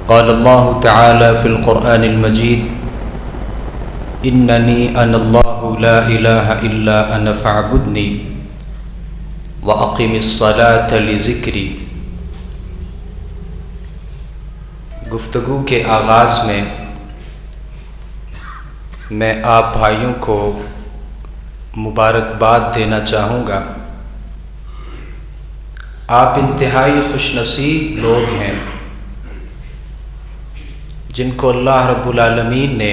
قال اللہ تعالی فی القرآن المجید اننی انا اللہ لا الہ الا انا فاعبدنی واقم الصلاۃ لذکری۔ گفتگو کے آغاز میں آپ بھائیوں کو مبارکباد دینا چاہوں گا۔ آپ انتہائی خوش نصیب لوگ ہیں جن کو اللہ رب العالمین نے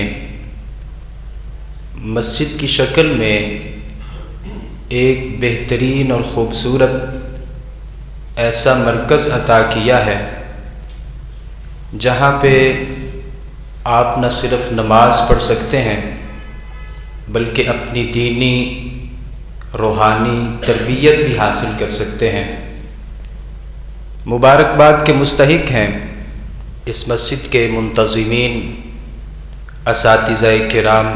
مسجد کی شکل میں ایک بہترین اور خوبصورت ایسا مرکز عطا کیا ہے جہاں پہ آپ نہ صرف نماز پڑھ سکتے ہیں بلکہ اپنی دینی روحانی تربیت بھی حاصل کر سکتے ہیں۔ مبارکباد کے مستحق ہیں اس مسجد کے منتظمین، اساتذہ کرام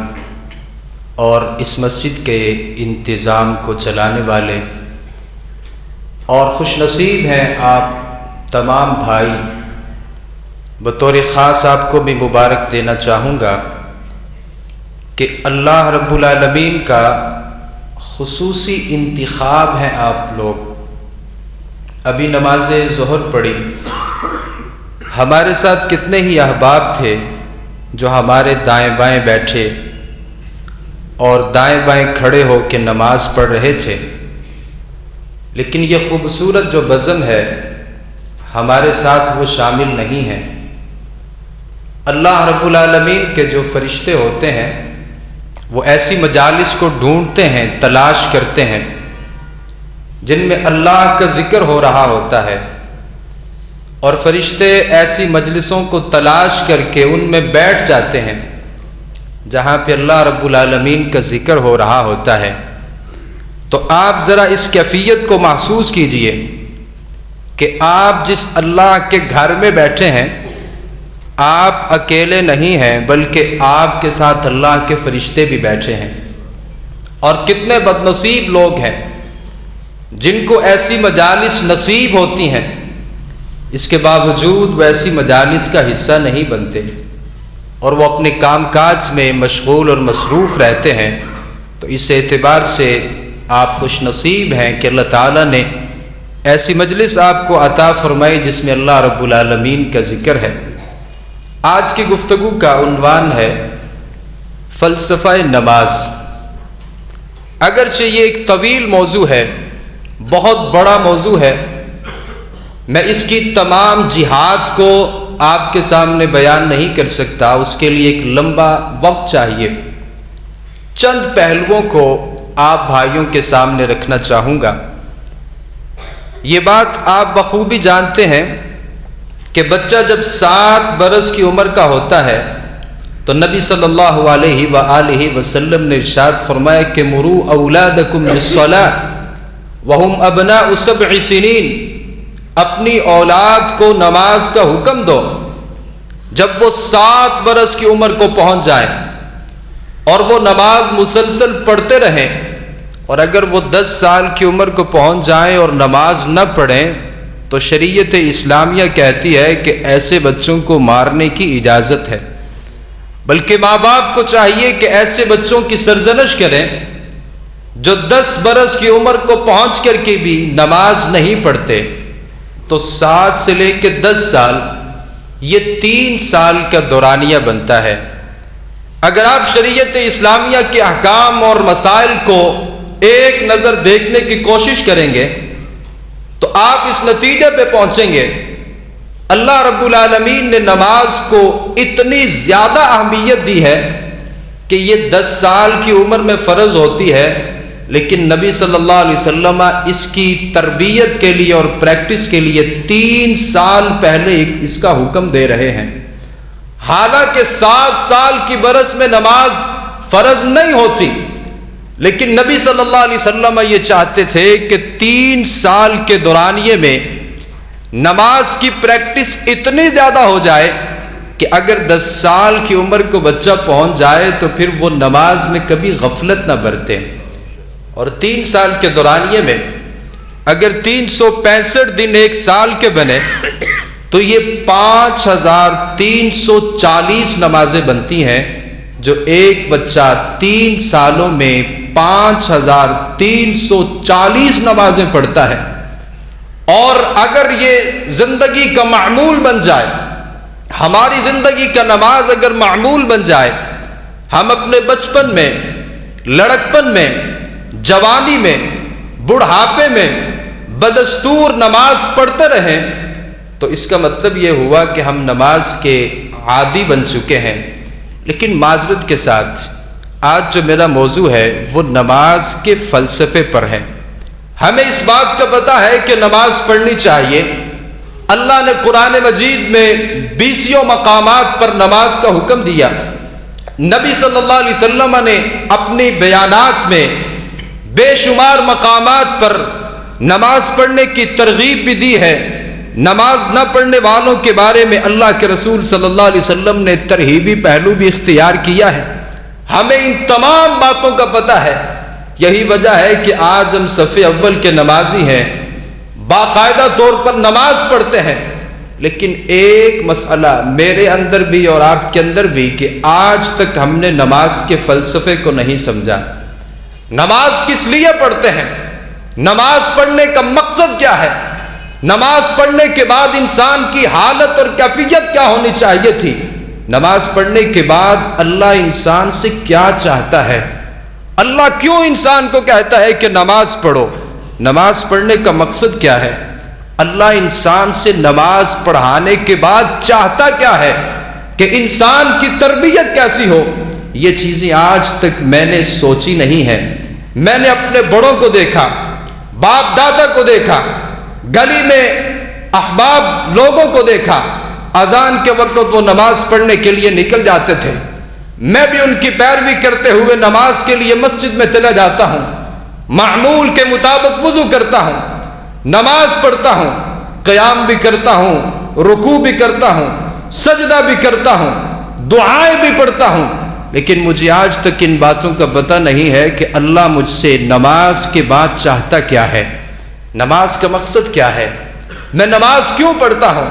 اور اس مسجد کے انتظام کو چلانے والے، اور خوش نصیب ہیں آپ تمام بھائی۔ بطور خاص آپ کو بھی مبارک دینا چاہوں گا کہ اللہ رب العالمین کا خصوصی انتخاب ہیں آپ لوگ۔ ابھی نماز ظہر پڑھی، ہمارے ساتھ کتنے ہی احباب تھے جو ہمارے دائیں بائیں بیٹھے اور دائیں بائیں کھڑے ہو کے نماز پڑھ رہے تھے، لیکن یہ خوبصورت جو بزم ہے ہمارے ساتھ وہ شامل نہیں ہے۔ اللہ رب العالمین کے جو فرشتے ہوتے ہیں وہ ایسی مجالس کو ڈھونڈتے ہیں، تلاش کرتے ہیں جن میں اللہ کا ذکر ہو رہا ہوتا ہے، اور فرشتے ایسی مجلسوں کو تلاش کر کے ان میں بیٹھ جاتے ہیں جہاں پہ اللہ رب العالمین کا ذکر ہو رہا ہوتا ہے۔ تو آپ ذرا اس کیفیت کو محسوس کیجئے کہ آپ جس اللہ کے گھر میں بیٹھے ہیں آپ اکیلے نہیں ہیں بلکہ آپ کے ساتھ اللہ کے فرشتے بھی بیٹھے ہیں۔ اور کتنے بد نصیب لوگ ہیں جن کو ایسی مجالس نصیب ہوتی ہیں، اس کے باوجود وہ ایسی مجالس کا حصہ نہیں بنتے اور وہ اپنے کام کاج میں مشغول اور مصروف رہتے ہیں۔ تو اس اعتبار سے آپ خوش نصیب ہیں کہ اللہ تعالیٰ نے ایسی مجلس آپ کو عطا فرمائی جس میں اللہ رب العالمین کا ذکر ہے۔ آج کی گفتگو کا عنوان ہے فلسفہ نماز۔ اگرچہ یہ ایک طویل موضوع ہے، بہت بڑا موضوع ہے، میں اس کی تمام جہات کو آپ کے سامنے بیان نہیں کر سکتا، اس کے لیے ایک لمبا وقت چاہیے۔ چند پہلوؤں کو آپ بھائیوں کے سامنے رکھنا چاہوں گا۔ یہ بات آپ بخوبی جانتے ہیں کہ بچہ جب 7 برس کی عمر کا ہوتا ہے تو نبی صلی اللہ علیہ وآلہ وسلم نے ارشاد فرمایا کہ مروا اولادکم بالصلاۃ وہم ابناء 7 سنین، اپنی اولاد کو نماز کا حکم دو جب وہ 7 برس کی عمر کو پہنچ جائیں، اور وہ نماز مسلسل پڑھتے رہیں، اور اگر وہ 10 سال کی عمر کو پہنچ جائیں اور نماز نہ پڑھیں تو شریعت اسلامیہ کہتی ہے کہ ایسے بچوں کو مارنے کی اجازت ہے۔ بلکہ ماں باپ کو چاہیے کہ ایسے بچوں کی سرزنش کریں جو 10 برس کی عمر کو پہنچ کر کے بھی نماز نہیں پڑھتے۔ تو 7 سے لے کے 10 سال یہ 3 سال کا دورانیہ بنتا ہے۔ اگر آپ شریعت اسلامیہ کے احکام اور مسائل کو ایک نظر دیکھنے کی کوشش کریں گے تو آپ اس نتیجے پہ پہنچیں گے اللہ رب العالمین نے نماز کو اتنی زیادہ اہمیت دی ہے کہ یہ 10 سال کی عمر میں فرض ہوتی ہے، لیکن نبی صلی اللہ علیہ وسلم اس کی تربیت کے لیے اور پریکٹس کے لیے 3 سال پہلے اس کا حکم دے رہے ہیں۔ حالانکہ 7 سال کی برس میں نماز فرض نہیں ہوتی، لیکن نبی صلی اللہ علیہ وسلم یہ چاہتے تھے کہ 3 سال کے دورانیے میں نماز کی پریکٹس اتنی زیادہ ہو جائے کہ اگر 10 سال کی عمر کو بچہ پہنچ جائے تو پھر وہ نماز میں کبھی غفلت نہ برتے۔ اور 3 سال کے دورانیے میں اگر 365 دن ایک سال کے بنے تو یہ 5340 نمازیں بنتی ہیں، جو ایک بچہ 3 سالوں میں 5340 نمازیں پڑھتا ہے۔ اور اگر یہ زندگی کا معمول بن جائے، ہماری زندگی کا نماز اگر معمول بن جائے، ہم اپنے بچپن میں، لڑکپن میں، جوانی میں، بڑھاپے میں بدستور نماز پڑھتے رہیں، تو اس کا مطلب یہ ہوا کہ ہم نماز کے عادی بن چکے ہیں۔ لیکن معذرت کے ساتھ آج جو میرا موضوع ہے وہ نماز کے فلسفے پر ہے۔ ہمیں اس بات کا پتہ ہے کہ نماز پڑھنی چاہیے۔ اللہ نے قرآن مجید میں 20 مقامات پر نماز کا حکم دیا۔ نبی صلی اللہ علیہ وسلم نے اپنی بیانات میں بے شمار مقامات پر نماز پڑھنے کی ترغیب بھی دی ہے۔ نماز نہ پڑھنے والوں کے بارے میں اللہ کے رسول صلی اللہ علیہ وسلم نے ترہیبی پہلو بھی اختیار کیا ہے۔ ہمیں ان تمام باتوں کا پتہ ہے۔ یہی وجہ ہے کہ آج ہم صف اول کے نمازی ہیں، باقاعدہ طور پر نماز پڑھتے ہیں، لیکن ایک مسئلہ میرے اندر بھی اور آپ کے اندر بھی کہ آج تک ہم نے نماز کے فلسفے کو نہیں سمجھا۔ نماز کس لیے پڑھتے ہیں؟ نماز پڑھنے کا مقصد کیا ہے؟ نماز پڑھنے کے بعد انسان کی حالت اور کیفیت کیا ہونی چاہیے تھی؟ نماز پڑھنے کے بعد اللہ انسان سے کیا چاہتا ہے؟ اللہ کیوں انسان کو کہتا ہے کہ نماز پڑھو؟ نماز پڑھنے کا مقصد کیا ہے؟ اللہ انسان سے نماز پڑھانے کے بعد چاہتا کیا ہے کہ انسان کی تربیت کیسی ہو؟ یہ چیزیں آج تک میں نے سوچی نہیں ہے۔ میں نے اپنے بڑوں کو دیکھا، باپ دادا کو دیکھا، گلی میں احباب لوگوں کو دیکھا، اذان کے وقت وہ نماز پڑھنے کے لیے نکل جاتے تھے۔ میں بھی ان کی پیروی کرتے ہوئے نماز کے لیے مسجد میں چلا جاتا ہوں، معمول کے مطابق وضو کرتا ہوں، نماز پڑھتا ہوں، قیام بھی کرتا ہوں، رکوع بھی کرتا ہوں، سجدہ بھی کرتا ہوں، دعائیں بھی پڑھتا ہوں، لیکن مجھے آج تک ان باتوں کا پتہ نہیں ہے کہ اللہ مجھ سے نماز کے بعد چاہتا کیا ہے، نماز کا مقصد کیا ہے، میں نماز کیوں پڑھتا ہوں،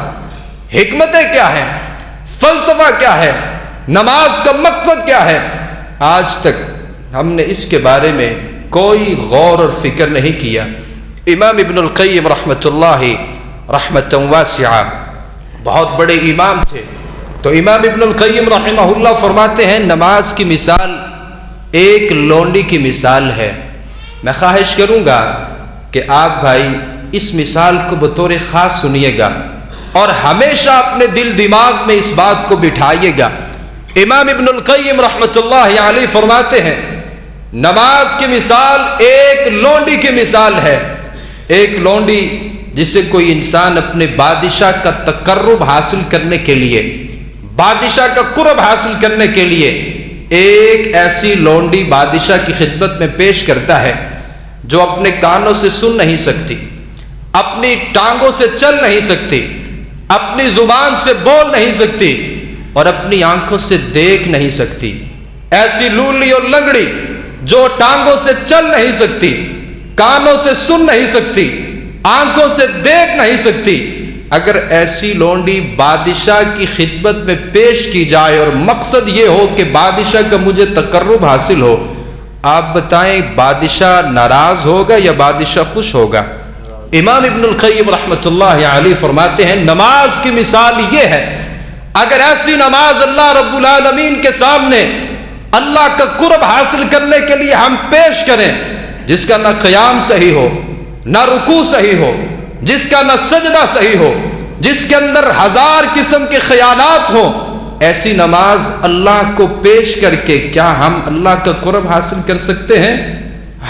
حکمتیں کیا ہیں، فلسفہ کیا ہے، نماز کا مقصد کیا ہے؟ آج تک ہم نے اس کے بارے میں کوئی غور اور فکر نہیں کیا۔ امام ابن القیم رحمۃ اللہ رحمۃ واسعہ بہت بڑے امام تھے، تو امام ابن القیم رحمہ اللہ فرماتے ہیں نماز کی مثال ایک لونڈی کی مثال ہے۔ میں خواہش کروں گا کہ آپ بھائی اس مثال کو بطور خاص سنیے گا اور ہمیشہ اپنے دل دماغ میں اس بات کو بٹھائیے گا۔ امام ابن القیم رحمۃ اللہ علیہ فرماتے ہیں نماز کی مثال ایک لونڈی کی مثال ہے۔ ایک لونڈی جسے کوئی انسان اپنے بادشاہ کا تقرب حاصل کرنے کے لیے، بادشاہ کا قرب حاصل کرنے کے لیے ایک ایسی لونڈی بادشاہ کی خدمت میں پیش کرتا ہے جو اپنے کانوں سے سن نہیں سکتی، اپنی ٹانگوں سے چل نہیں سکتی، اپنی زبان سے بول نہیں سکتی اور اپنی آنکھوں سے دیکھ نہیں سکتی۔ ایسی لولی اور لنگڑی جو ٹانگوں سے چل نہیں سکتی، کانوں سے سن نہیں سکتی، آنکھوں سے دیکھ نہیں سکتی، اگر ایسی لونڈی بادشاہ کی خدمت میں پیش کی جائے اور مقصد یہ ہو کہ بادشاہ کا مجھے تقرب حاصل ہو، آپ بتائیں بادشاہ ناراض ہوگا یا بادشاہ خوش ہوگا؟ امام ابن القیم رحمۃ اللہ علیہ فرماتے ہیں نماز کی مثال یہ ہے، اگر ایسی نماز اللہ رب العالمین کے سامنے اللہ کا قرب حاصل کرنے کے لیے ہم پیش کریں، جس کا نہ قیام صحیح ہو، نہ رکوع صحیح ہو، جس کا نہ سجدہ صحیح ہو، جس کے اندر 1000 قسم کے خیالات ہوں، ایسی نماز اللہ کو پیش کر کے کیا ہم اللہ کا قرب حاصل کر سکتے ہیں؟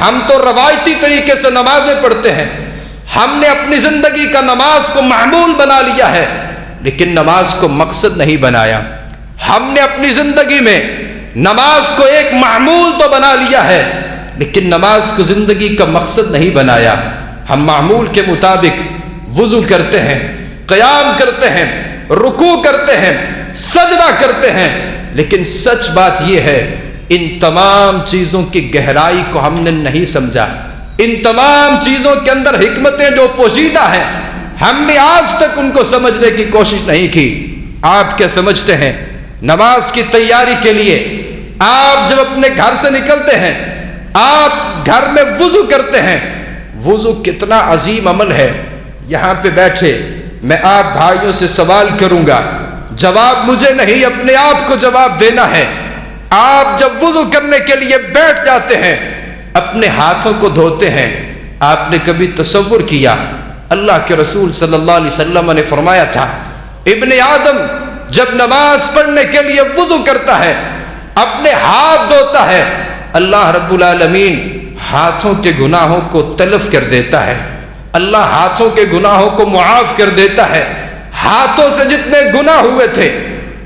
ہم تو روایتی طریقے سے نمازیں پڑھتے ہیں، ہم نے اپنی زندگی کا نماز کو معمول بنا لیا ہے، لیکن نماز کو مقصد نہیں بنایا۔ ہم نے اپنی زندگی میں نماز کو ایک معمول تو بنا لیا ہے، لیکن نماز کو زندگی کا مقصد نہیں بنایا۔ ہم معمول کے مطابق وضو کرتے ہیں، قیام کرتے ہیں، رکوع کرتے ہیں، سجدہ کرتے ہیں، لیکن سچ بات یہ ہے ان تمام چیزوں کی گہرائی کو ہم نے نہیں سمجھا۔ ان تمام چیزوں کے اندر حکمتیں جو پوشیدہ ہیں ہم نے آج تک ان کو سمجھنے کی کوشش نہیں کی۔ آپ کیا سمجھتے ہیں نماز کی تیاری کے لیے آپ جب اپنے گھر سے نکلتے ہیں، آپ گھر میں وضو کرتے ہیں، وضو کتنا عظیم عمل ہے۔ یہاں پہ بیٹھے میں آپ بھائیوں سے سوال کروں گا، جواب مجھے نہیں اپنے آپ کو جواب دینا ہے۔ آپ جب وضو کرنے کے لیے بیٹھ جاتے ہیں، اپنے ہاتھوں کو دھوتے ہیں، آپ نے کبھی تصور کیا؟ اللہ کے رسول صلی اللہ علیہ وسلم نے فرمایا تھا، ابن آدم جب نماز پڑھنے کے لیے وضو کرتا ہے، اپنے ہاتھ دھوتا ہے، اللہ رب العالمین ہاتھوں کے گناہوں کو تلف کر دیتا ہے، اللہ ہاتھوں کے گناہوں کو معاف کر دیتا ہے۔ ہاتھوں سے جتنے گناہ ہوئے تھے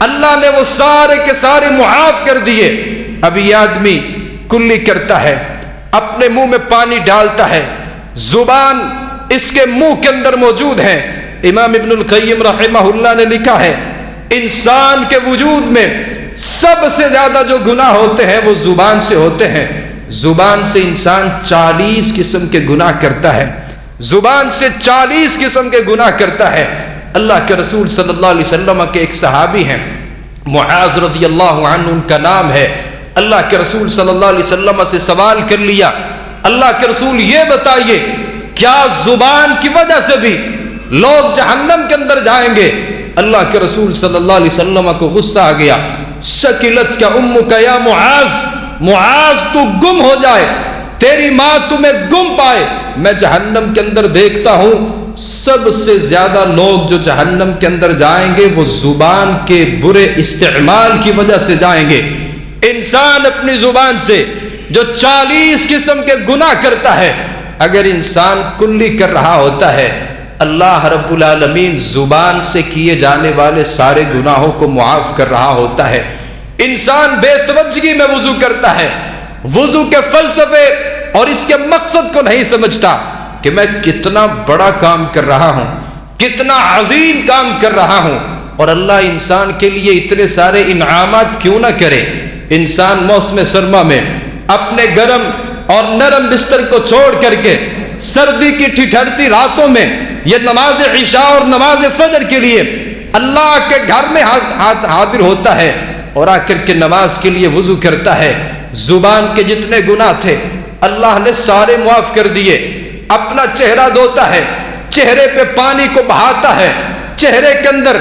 اللہ نے وہ سارے کے سارے معاف کر دیے۔ اب یہ آدمی کلی کرتا ہے، اپنے منہ میں پانی ڈالتا ہے، زبان اس کے منہ کے اندر موجود ہے۔ امام ابن القیم رحمہ اللہ نے لکھا ہے، انسان کے وجود میں سب سے زیادہ جو گناہ ہوتے ہیں وہ زبان سے ہوتے ہیں۔ زبان سے انسان 40 قسم کے گناہ کرتا ہے، زبان سے 40 قسم کے گناہ کرتا ہے۔ اللہ کے رسول صلی اللہ علیہ وسلم کے ایک صحابی ہیں، معاذ رضی اللہ عنہ ان کا نام ہے۔ اللہ کے رسول صلی اللہ علیہ وسلم سے سوال کر لیا، اللہ کے رسول یہ بتائیے کیا زبان کی وجہ سے بھی لوگ جہنم کے اندر جائیں گے؟ اللہ کے رسول صلی اللہ علیہ وسلم کو غصہ آ گیا، شکلت کا امک یا معاذ، معاذ تو گم ہو جائے، تیری ماں تمہیں گم پائے۔ میں جہنم کے اندر دیکھتا ہوں سب سے زیادہ لوگ جو جہنم کے اندر جائیں گے وہ زبان کے برے استعمال کی وجہ سے جائیں گے۔ انسان اپنی زبان سے جو 40 قسم کے گناہ کرتا ہے، اگر انسان کلی کر رہا ہوتا ہے، اللہ رب العالمین زبان سے کیے جانے والے سارے گناہوں کو معاف کر رہا ہوتا ہے۔ انسان بے توجہی میں وضو کرتا ہے، وضو کے فلسفے اور اس کے مقصد کو نہیں سمجھتا کہ میں کتنا بڑا کام کر رہا ہوں، کتنا عظیم کام کر رہا ہوں، اور اللہ انسان کے لیے اتنے سارے انعامات کیوں نہ کرے۔ انسان موسم سرما میں اپنے گرم اور نرم بستر کو چھوڑ کر کے سردی کی ٹھٹھرتی راتوں میں یہ نماز عشاء اور نماز فجر کے لیے اللہ کے گھر میں حاضر ہوتا ہے اور آ کر کے نماز کے لیے وضو کرتا ہے۔ زبان کے جتنے گناہ تھے اللہ نے سارے معاف کر دیے۔ اپنا چہرہ دھوتا ہے، چہرے پہ پانی کو بہاتا ہے، چہرے کے اندر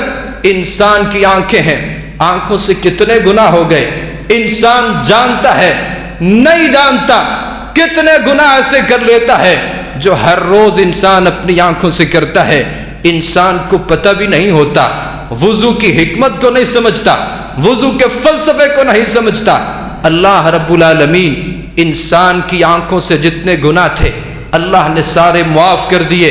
انسان کی آنکھیں ہیں، آنکھوں سے کتنے گناہ ہو گئے، انسان جانتا ہے نہیں جانتا کتنے گناہ ایسے کر لیتا ہے جو ہر روز انسان اپنی آنکھوں سے کرتا ہے۔ انسان کو پتہ بھی نہیں ہوتا، وضو کی حکمت کو نہیں سمجھتا، وضو کے فلسفے کو نہیں سمجھتا۔ اللہ رب العالمین انسان کی آنکھوں سے جتنے گناہ تھے اللہ نے سارے معاف کر دیے۔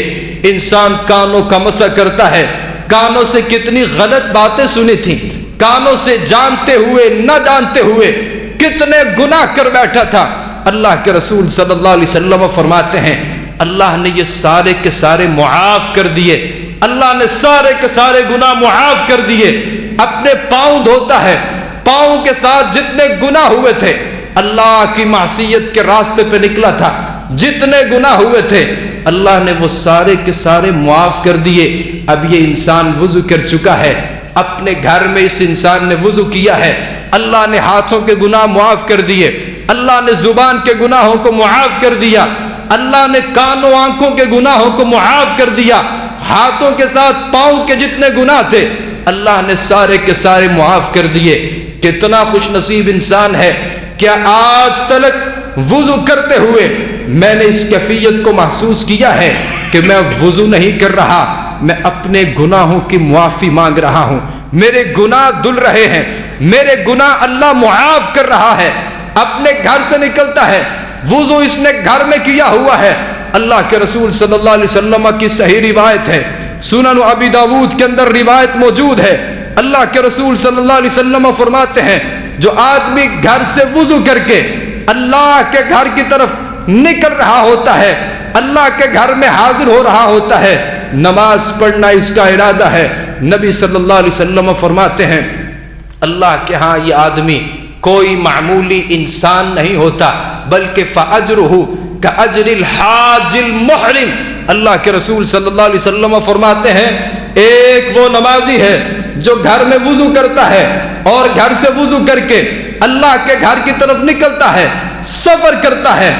انسان کانوں کا مسح کرتا ہے، کانوں سے کتنی غلط باتیں سنی تھیں، کانوں سے جانتے ہوئے نہ جانتے ہوئے کتنے گناہ کر بیٹھا تھا۔ اللہ کے رسول صلی اللہ علیہ وسلم فرماتے ہیں اللہ نے یہ سارے کے سارے معاف کر دیے، اللہ نے سارے کے سارے گناہ معاف کر دیے۔ اپنے پاؤں دھوتا ہے، پاؤں کے ساتھ جتنے گناہ ہوئے تھے، اللہ کی معصیت کے راستے پہ نکلا تھا، جتنے گناہ ہوئے تھے اللہ نے وہ سارے کے سارے معاف کر دیے۔ اب یہ انسان وضو کر چکا ہے، اپنے گھر میں اس انسان نے وضو کیا ہے، اللہ نے ہاتھوں کے گناہ معاف کر دیے، اللہ نے زبان کے گناہوں کو معاف کر دیا، اللہ نے کانوں آنکھوں کے گناہوں کو معاف کر دیا، ہاتھوں کے ساتھ پاؤں کے جتنے گناہ تھے اللہ نے سارے کے سارے معاف کر دیے۔ کتنا خوش نصیب انسان ہے، کیا آج تلک وضو کرتے ہوئے میں نے اس کیفیت کو محسوس کیا ہے کہ میں وضو نہیں کر رہا، میں اپنے گناہوں کی معافی مانگ رہا ہوں، میرے گناہ دھل رہے ہیں، میرے گناہ اللہ معاف کر رہا ہے۔ اپنے گھر سے نکلتا ہے، وضو اس نے گھر میں کیا ہوا ہے۔ اللہ کے رسول صلی اللہ علیہ وسلم کی صحیح روایت ہے، سنن ابی داود کے اندر روایت موجود ہے۔ اللہ کے رسول صلی اللہ علیہ وسلم فرماتے ہیں جو آدمی گھر سے وضو کر کے اللہ کے گھر کی طرف نکل رہا ہوتا ہے، اللہ کے گھر میں حاضر ہو رہا ہوتا ہے، نماز پڑھنا اس کا ارادہ ہے، نبی صلی اللہ علیہ وسلم فرماتے ہیں اللہ کے ہاں یہ آدمی کوئی معمولی انسان نہیں ہوتا، بلکہ فَأَجْرُهُ كَأَجْرِ الْحَاجِ الْمُحْرِمِ، اللہ کے رسول صلی اللہ علیہ وسلم فرماتے ہیں ایک وہ نمازی ہے جو گھر میں وضو کرتا ہے اور گھر سے وضو کر کے اللہ کے گھر کی طرف نکلتا ہے، سفر کرتا ہے،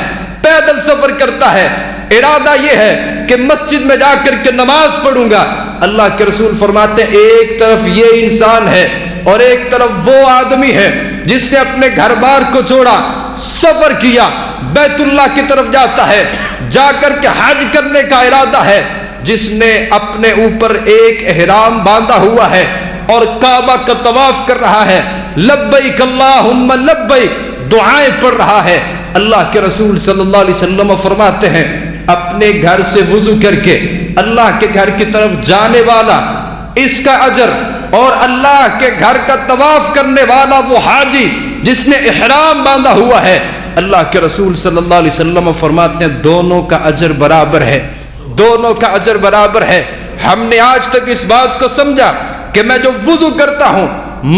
پیدل سفر کرتا ہے، ارادہ یہ ہے کہ مسجد میں جا کر کے نماز پڑھوں گا۔ اللہ کے رسول فرماتے ہیں ایک طرف یہ انسان ہے اور ایک طرف وہ آدمی ہے جس نے اپنے گھر بار کو چھوڑا، سفر کیا، بیت اللہ کی طرف جاتا ہے، جا کر کے حج کرنے کا ارادہ ہے، جس نے اپنے اوپر ایک احرام باندھا ہوا ہے اور کعبہ کا طواف کر رہا ہے، لبیک اللہم لبیک دعائیں پڑھ رہا ہے۔ اللہ کے رسول صلی اللہ علیہ وسلم فرماتے ہیں اپنے گھر سے وضو کر کے اللہ کے گھر کی طرف جانے والا اس کا اجر، اور اللہ کے گھر کا طواف کرنے والا وہ حاجی جس نے احرام باندھا ہوا ہے، اللہ کے رسول صلی اللہ علیہ وسلم فرماتے ہیں دونوں کا اجر برابر ہے، دونوں کا اجر برابر ہے۔ ہم نے آج تک اس بات کو سمجھا کہ میں جو وضو کرتا ہوں،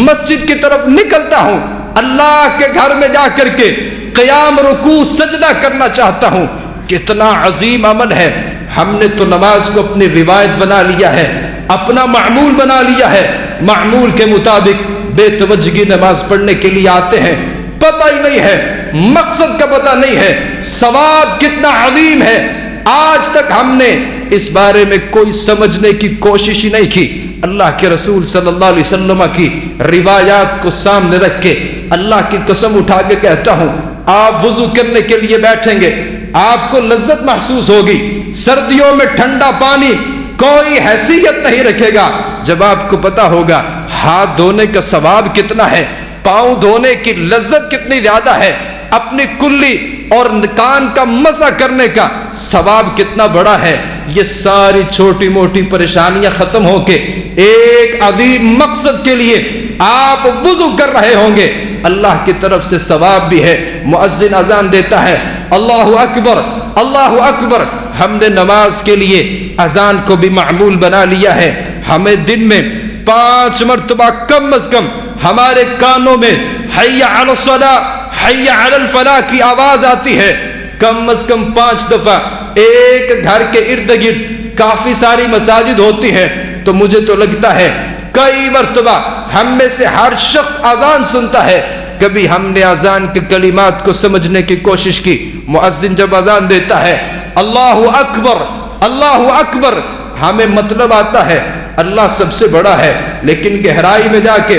مسجد کی طرف نکلتا ہوں، اللہ کے گھر میں جا کر کے قیام رکوع سجدہ کرنا چاہتا ہوں، کتنا عظیم عمل ہے۔ ہم نے تو نماز کو اپنی روایت بنا لیا ہے، اپنا معمول بنا لیا ہے، معمول کے مطابق بے توجہی نماز پڑھنے کے لیے آتے ہیں، پتہ ہی نہیں ہے، مقصد کا پتہ نہیں ہے، ثواب کتنا عظیم ہے۔ آج تک ہم نے اس بارے میں کوئی سمجھنے کی کوشش ہی نہیں کی۔ اللہ کے رسول صلی اللہ علیہ وسلم کی روایات کو سامنے رکھ کے اللہ کی قسم اٹھا کے کہتا ہوں آپ وضو کرنے کے لیے بیٹھیں گے، آپ کو لذت محسوس ہوگی، سردیوں میں ٹھنڈا پانی کوئی حیثیت نہیں رکھے گا جب آپ کو پتا ہوگا ہاتھ دھونے کا ثواب کتنا ہے، پاؤں دھونے کی لذت کتنی زیادہ ہے، اپنی کلی اور کان کا مسح کرنے کا ثواب کتنا بڑا ہے۔ یہ ساری چھوٹی موٹی پریشانیاں ختم ہو کے ایک عظیم مقصد کے لیے آپ وضو کر رہے ہوں گے، اللہ کی طرف سے ثواب بھی ہے۔ مؤذن اذان دیتا ہے اللہ اکبر اللہ اکبر، ہم نے نماز کے لیے اذان کو بھی معمول بنا لیا ہے۔ ہمیں دن میں 5 مرتبہ کم از کم ہمارے کانوں میں حی علی الصلاۃ حی علی الفلاح کی آواز آتی ہے، کم از کم 5 دفعہ۔ ایک گھر کے ارد گرد کافی ساری مساجد ہوتی ہیں، تو مجھے تو لگتا ہے کئی مرتبہ ہم میں سے ہر شخص اذان سنتا ہے۔ کبھی ہم نے اذان کے کلمات کو سمجھنے کی کوشش کی؟ مؤذن جب اذان دیتا ہے اللہ اکبر اللہ اکبر، ہمیں مطلب آتا ہے اللہ سب سے بڑا ہے، لیکن گہرائی میں جا کے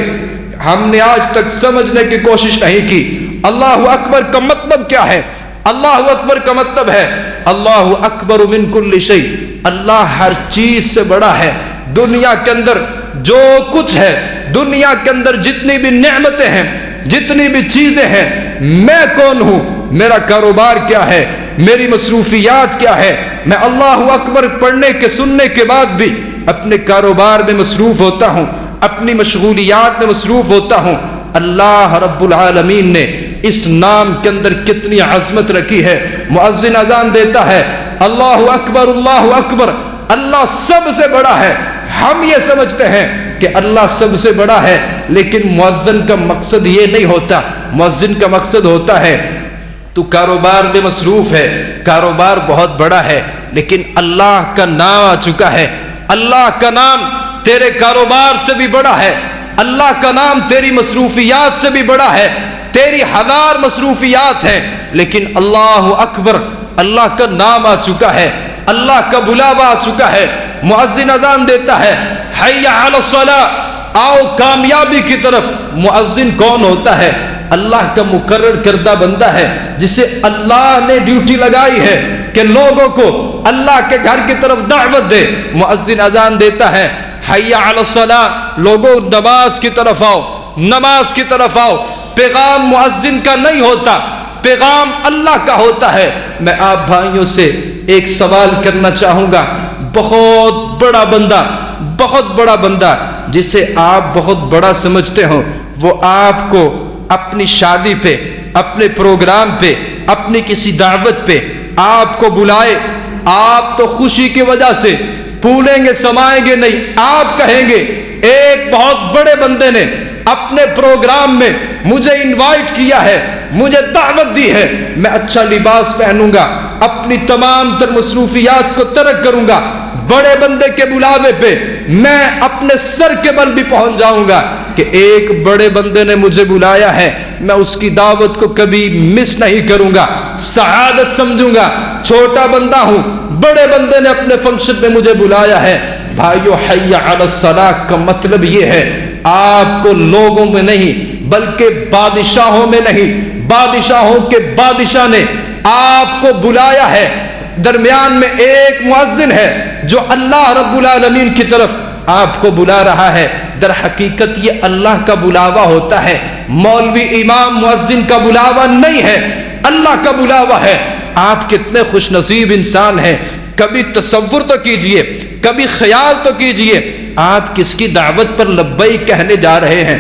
ہم نے آج تک سمجھنے کی کوشش نہیں کی اللہ اکبر کا مطلب کیا ہے۔ اللہ اکبر کا مطلب ہے اللہ اکبر من کل شیء، اللہ ہر چیز سے بڑا ہے۔ دنیا کے اندر جو کچھ ہے، دنیا کے اندر جتنی بھی نعمتیں ہیں، جتنی بھی چیزیں ہیں، میں کون ہوں، میرا کاروبار کیا ہے، میری مصروفیات کیا ہے، میں اللہ اکبر پڑھنے کے سننے کے بعد بھی اپنے کاروبار میں مصروف ہوتا ہوں، اپنی مشغولیات میں مصروف ہوتا ہوں۔ اللہ رب العالمین نے اس نام کے اندر کتنی عظمت رکھی ہے۔ مؤذن اذان دیتا ہے اللہ اکبر اللہ اکبر، اللہ سب سے بڑا ہے۔ ہم یہ سمجھتے ہیں کہ اللہ سب سے بڑا ہے، لیکن مؤذن کا مقصد یہ نہیں ہوتا۔ مؤذن کا مقصد ہوتا ہے تو کاروبار میں مصروف ہے، کاروبار بہت بڑا ہے، لیکن اللہ کا نام آ چکا ہے، اللہ کا نام تیرے کاروبار سے بھی بڑا ہے، اللہ کا نام تیری مصروفیات سے بھی بڑا ہے، تیری 1000 مصروفیات ہیں، لیکن اللہ اکبر، اللہ کا نام آ چکا ہے، اللہ کا بلاوا آ چکا ہے۔ مؤذن اذان دیتا ہے حی علی الصلاۃ، آؤ کامیابی کی طرف۔ مؤذن کون ہوتا ہے؟ اللہ کا مقرر کردہ بندہ ہے، جسے اللہ نے ڈیوٹی لگائی ہے کہ لوگوں کو اللہ کے گھر کی طرف دعوت دے۔ مؤذن اذان دیتا ہے حی علی الصلاۃ، لوگوں نماز کی طرف آؤ، نماز کی طرف آؤ۔ پیغام مؤذن کا نہیں ہوتا، پیغام اللہ کا ہوتا ہے۔ میں آپ بھائیوں سے ایک سوال کرنا چاہوں گا، بہت بڑا بندہ جسے آپ بہت بڑا سمجھتے ہو، وہ آپ کو اپنی شادی پہ، اپنے پروگرام پہ، اپنی کسی دعوت پہ آپ کو بلائے، آپ تو خوشی کی وجہ سے پھولیں گے سمائیں گے نہیں، آپ کہیں گے ایک بہت بڑے بندے نے اپنے پروگرام میں مجھے انوائٹ کیا ہے، مجھے دعوت دی ہے، میں اچھا لباس پہنوں گا، اپنی تمام تر مصروفیات کو ترک کروں گا، بڑے بندے کے بلاوے پہ میں اپنے سر کے بل بھی پہنچ جاؤں گا کہ ایک بڑے بندے نے مجھے بلایا ہے، میں اس کی دعوت کو کبھی مس نہیں کروں گا، سعادت سمجھوں گا، چھوٹا بندہ ہوں، بڑے بندے نے اپنے فنکشن میں مجھے بلایا ہے۔ بھائیو، حی علی الصلاۃ کا مطلب یہ ہے آپ کو لوگوں میں نہیں بلکہ بادشاہوں میں نہیں، بادشاہوں کے بادشاہ نے آپ کو بلایا ہے۔ درمیان میں ایک مؤذن ہے جو اللہ رب العالمین کی طرف آپ کو بلا رہا ہے۔ در حقیقت یہ اللہ کا بلاوا ہوتا ہے، مولوی امام مؤذن کا بلاوا نہیں ہے، اللہ کا بلاوا ہے۔ آپ کتنے خوش نصیب انسان ہیں، کبھی تصور تو کیجئے، کبھی خیال تو کیجئے، آپ کس کی دعوت پر لبیک کہنے جا رہے ہیں؟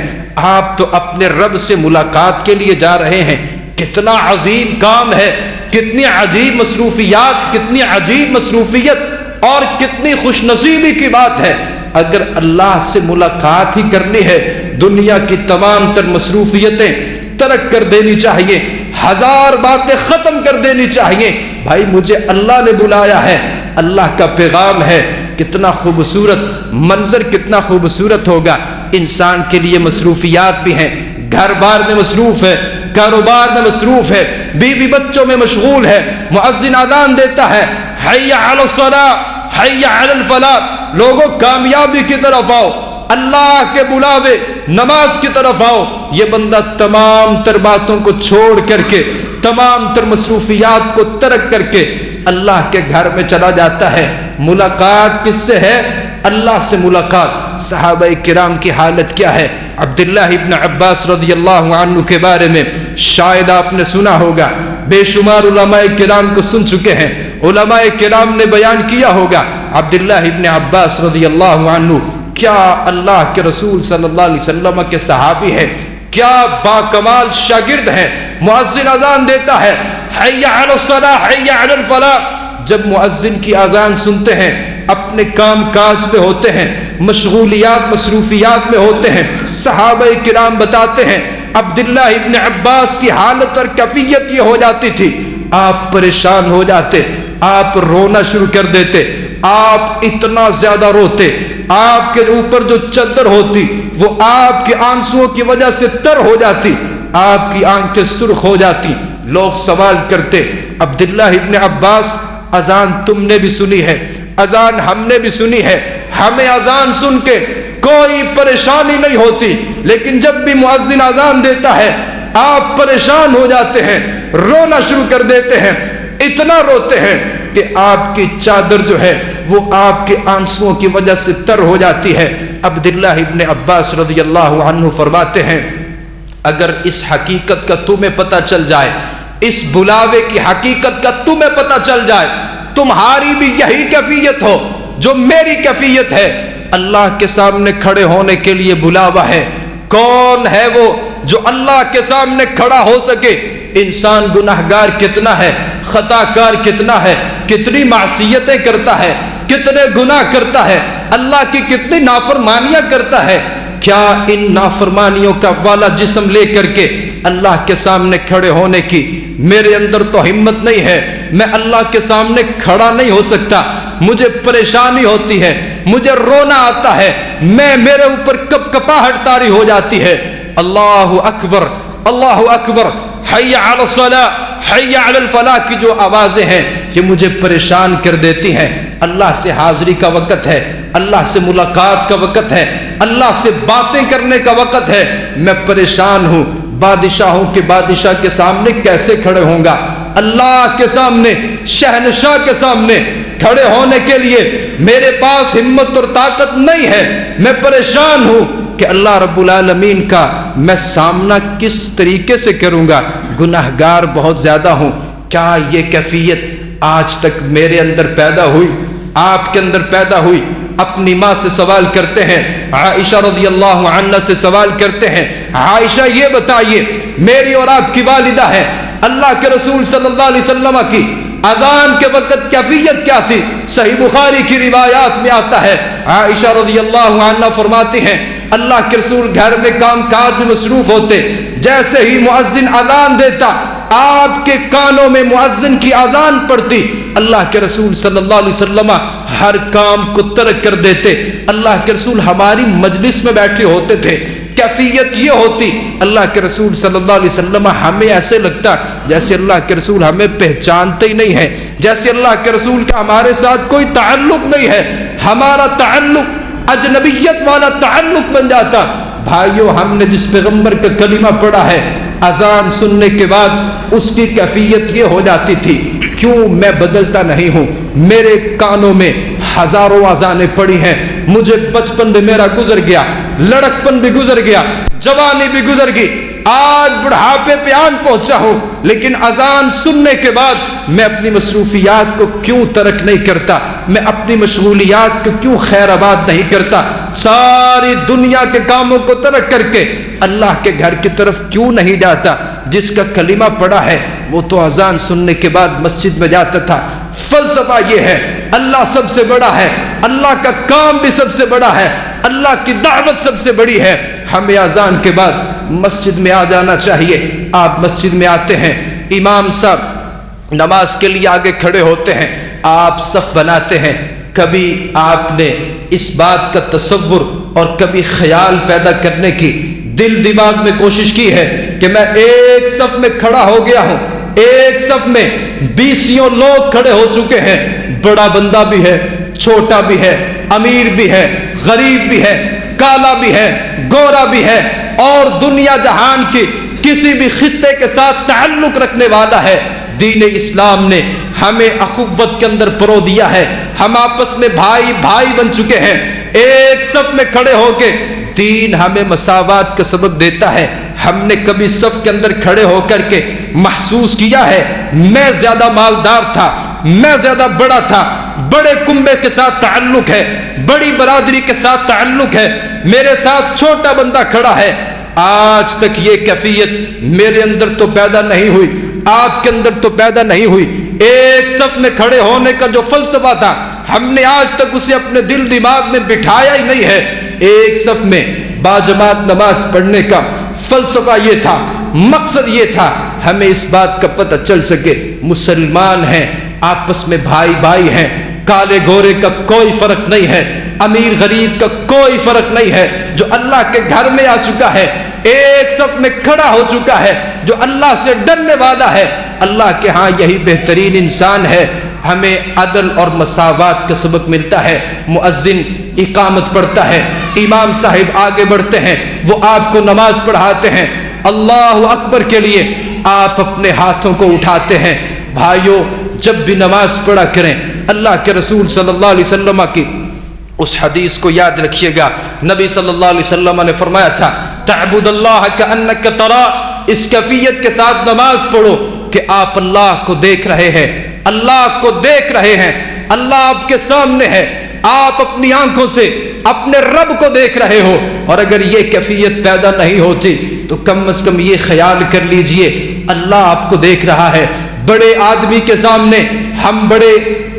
آپ تو اپنے رب سے ملاقات کے لیے جا رہے ہیں۔ کتنا عظیم کام ہے، کتنی عجیب مصروفیات، کتنی عجیب مصروفیت اور کتنی خوش نصیبی کی بات ہے۔ اگر اللہ سے ملاقات ہی کرنی ہے، دنیا کی تمام تر مصروفیتیں ترک کر دینی چاہیے، ہزار باتیں ختم کر دینی چاہیے۔ بھائی مجھے اللہ نے بلایا ہے، اللہ کا پیغام ہے۔ کتنا خوبصورت منظر، کتنا خوبصورت ہوگا۔ انسان کے لیے مصروفیات بھی ہیں، گھر بار میں مصروف ہے، کاروبار میں مصروف ہے، بیوی بچوں میں مشغول ہے، مؤذن اذان دیتا ہے، حی علی الصلاۃ حی علی الفلاح، لوگوں کامیابی کی طرف آؤ، اللہ کے بلاوے، نماز کی طرف آؤ۔ یہ بندہ تمام تر باتوں کو چھوڑ کر کے، تمام تر مصروفیات کو ترک کر کے اللہ کے گھر میں چلا جاتا ہے۔ ملاقات کس سے ہے؟ اللہ سے ملاقات۔ صحابہ کرام کی حالت کیا ہے؟ عبداللہ ابن عباس رضی اللہ عنہ کے بارے میں شاید آپ نے سنا ہوگا، بے شمار علماء کرام کو سن چکے ہیں، علماء کرام نے بیان کیا ہوگا۔ عبداللہ ابن عباس رضی اللہ عنہ کیا اللہ کے رسول صلی اللہ علیہ وسلم کے صحابی ہے، کیا باکمال شاگرد ہیں۔ مؤذن اذان دیتا ہے، حی علی الصلاۃ حی علی الفلاح، جب مؤذن کی اذان سنتے ہیں اپنے کام کاج میں ہوتے ہیں، مشغولیات مصروفیات میں ہوتے ہیں۔ صحابہ کرام بتاتے ہیں عبداللہ ابن عباس کی حالت اور کیفیت یہ ہو جاتی تھی، آپ پریشان ہو جاتے، آپ رونا شروع کر دیتے، آپ اتنا زیادہ روتے، آپ کے اوپر جو چادر ہوتی وہ آپ کے آنسوؤں کی وجہ سے تر ہو جاتی، آپ کی آنکھیں سرخ ہو جاتی۔ لوگ سوال کرتے، عبداللہ ابن عباس اذان تم نے بھی سنی ہے، اذان ہم نے بھی سنی ہے، ہمیں اذان سن کے کوئی پریشانی نہیں ہوتی، لیکن جب بھی مؤذن اذان دیتا ہے آپ پریشان ہو جاتے ہیں، رونا شروع کر دیتے ہیں، اتنا روتے ہیں کہ آپ کی چادر جو ہے وہ آپ کے آنسوؤں کی وجہ سے تر ہو جاتی ہے۔ عبداللہ ابن عباس رضی اللہ عنہ فرماتے ہیں اگر اس حقیقت کا تمہیں پتہ چل جائے، اس بلاوے کی حقیقت کا تمہیں پتہ چل جائے، تمہاری بھی یہی کیفیت ہو جو میری کیفیت ہے۔ اللہ کے سامنے کھڑے ہونے کے لیے بلاوا ہے۔ کون ہے وہ جو اللہ کے سامنے کھڑا ہو سکے؟ انسان گناہگار کتنا ہے، خطا کار کتنا ہے، کتنی معصیتیں کرتا ہے، کتنے گناہ کرتا ہے، اللہ کی کتنی نافرمانیاں کرتا ہے۔ کیا ان نافرمانیوں کا والا جسم لے کر کے اللہ کے سامنے کھڑے ہونے کی میرے اندر تو ہمت نہیں ہے، میں اللہ کے سامنے کھڑا نہیں ہو سکتا، مجھے پریشانی ہوتی ہے، مجھے رونا آتا ہے، میرے اوپر کپ کپاہٹ طاری ہو جاتی ہے۔ اللہ اکبر، اللہ اکبر، حی علی الصلاۃ حی علی الفلاح کی جو آوازیں ہیں یہ مجھے پریشان کر دیتی ہیں۔ اللہ سے حاضری کا وقت ہے، اللہ سے ملاقات کا وقت ہے، اللہ سے باتیں کرنے کا وقت ہے، میں پریشان ہوں۔ بادشاہوں کے بادشاہ کے سامنے کیسے کھڑے ہوں گا؟ اللہ کے سامنے، شہنشاہ کے سامنے کھڑے ہونے کے لیے میرے پاس ہمت اور طاقت نہیں ہے، میں پریشان ہوں کہ اللہ رب العالمین کا میں سامنا کس طریقے سے کروں گا، گناہگار بہت زیادہ ہوں۔ کیا یہ کیفیت آج تک میرے اندر پیدا ہوئی، آپ کے اندر پیدا ہوئی؟ اپنی ماں سے سوال کرتے ہیں، عائشہ رضی اللہ عنہ سے سوال کرتے ہیں، عائشہ یہ بتائیے میری اور آپ کی والدہ ہے، اللہ کے رسول صلی اللہ علیہ وسلم کی اذان کے وقت کیفیت کیا تھی؟ صحیح بخاری کی روایات میں آتا ہے، عائشہ رضی اللہ عنہ فرماتی ہیں اللہ کے رسول گھر میں کام کاج میں مصروف ہوتے، جیسے ہی مؤذن اذان دیتا آپ کے کانوں میں مؤذن کی اذان پڑتی، اللہ کے رسول صلی اللہ علیہ وسلم ہر کام کو ترک کر دیتے۔ اللہ کے رسول ہماری مجلس میں بیٹھے ہوتے تھے، کیفیت یہ ہوتی اللہ کے رسول صلی اللہ علیہ وسلم ہمیں ایسے لگتا جیسے اللہ کے رسول ہمیں پہچانتے ہی نہیں ہے، جیسے اللہ کے رسول کا ہمارے ساتھ کوئی تعلق نہیں ہے، ہمارا تعلق اجنبیت والا تعلق بن جاتا۔ بھائیو، ہم نے جس پیغمبر کا کلمہ پڑھا ہے، اذان سننے کے بعد اس کی کیفیت یہ ہو جاتی تھی، کیوں میں بدلتا نہیں ہوں؟ میرے کانوں میں ہزاروں اذانیں پڑی ہیں، مجھے بچپن بھی میرا گزر گیا، لڑکپن بھی گزر گیا، جوانی بھی گزر گئی، آج بڑھاپے پہ آن پہنچا ہوں، لیکن اذان سننے کے بعد میں اپنی مصروفیات کو کیوں ترک نہیں کرتا؟ میں اپنی مشغولیات کو کیوں خیر آباد نہیں کرتا؟ ساری دنیا کے کاموں کو ترک کر کے اللہ کے گھر کی طرف کیوں نہیں جاتا؟ جس کا کلمہ پڑھا ہے وہ تو اذان سننے کے بعد مسجد میں جاتا تھا۔ فلسفہ یہ ہے، اللہ سب سے بڑا ہے، اللہ کا کام بھی سب سے بڑا ہے، اللہ کی دعوت سب سے بڑی ہے، ہمیں اذان کے بعد مسجد میں آ جانا چاہیے۔ آپ مسجد میں آتے ہیں، امام صاحب نماز کے لیے آگے کھڑے ہوتے ہیں، آپ صف بناتے ہیں، کبھی آپ نے اس بات کا تصور اور کبھی خیال پیدا کرنے کی دل دماغ میں کوشش کی ہے کہ میں ایک صف میں کھڑا ہو گیا ہوں، ایک صف میں 20 لوگ کھڑے ہو چکے ہیں، بڑا بندہ بھی ہے، چھوٹا بھی ہے، امیر بھی ہے، غریب بھی ہے، کالا بھی ہے، گورا بھی ہے، اور دنیا جہان کی کسی بھی خطے کے ساتھ تعلق رکھنے والا ہے۔ دین اسلام نے ہمیں اخوت کے اندر پرو دیا ہے، ہم آپس میں بھائی بھائی بن چکے ہیں، ایک صف میں کھڑے ہو کے دین ہمیں مساوات کا سبق دیتا ہے۔ ہم نے کبھی صف کے اندر کھڑے ہو کر کے محسوس کیا ہے میں زیادہ مالدار تھا، میں زیادہ بڑا تھا، بڑے کنبے کے ساتھ تعلق ہے، بڑی برادری کے ساتھ تعلق ہے، میرے ساتھ چھوٹا بندہ کھڑا ہے؟ آج تک یہ کیفیت میرے اندر تو پیدا نہیں ہوئی، آپ کے اندر تو پیدا نہیں ہوئی۔ ایک صف میں کھڑے ہونے کا جو فلسفہ تھا ہم نے آج تک اسے اپنے دل دماغ میں بٹھایا ہی نہیں ہے۔ ایک صف میں باجماعت نماز پڑھنے کا فلسفہ یہ تھا، مقصد یہ تھا ہمیں اس بات کا پتہ چل سکے مسلمان ہیں، آپس میں بھائی بھائی ہیں، کالے گورے کا کوئی فرق نہیں ہے، امیر غریب کا کوئی فرق نہیں ہے۔ جو اللہ کے گھر میں آ چکا ہے، ایک صف میں کھڑا ہو چکا ہے، جو اللہ سے ڈرنے والا ہے، اللہ کے ہاں یہی بہترین انسان ہے۔ ہمیں عدل اور مساوات کا سبق ملتا ہے۔ مؤذن اقامت پڑھتا ہے، امام صاحب آگے بڑھتے ہیں، وہ آپ کو نماز پڑھاتے ہیں، اللہ اکبر کے لیے آپ اپنے ہاتھوں کو اٹھاتے ہیں۔ بھائیوں، جب بھی نماز پڑھا کریں اللہ کے رسول صلی اللہ علیہ وسلم کی اس حدیث کو یاد رکھیے گا۔ نبی صلی اللہ علیہ وسلم نے فرمایا تھا تعبد اللہ کأنک ترا، اس کیفیت کے ساتھ نماز پڑھو کہ آپ اللہ کو دیکھ رہے ہیں، اللہ کو دیکھ رہے ہیں، اللہ آپ کے سامنے ہے، آپ اپنی آنکھوں سے اپنے رب کو دیکھ رہے ہو۔ اور اگر یہ کیفیت پیدا نہیں ہوتی تو کم از کم یہ خیال کر لیجئے اللہ آپ کو دیکھ رہا ہے۔ بڑے آدمی کے سامنے ہم بڑے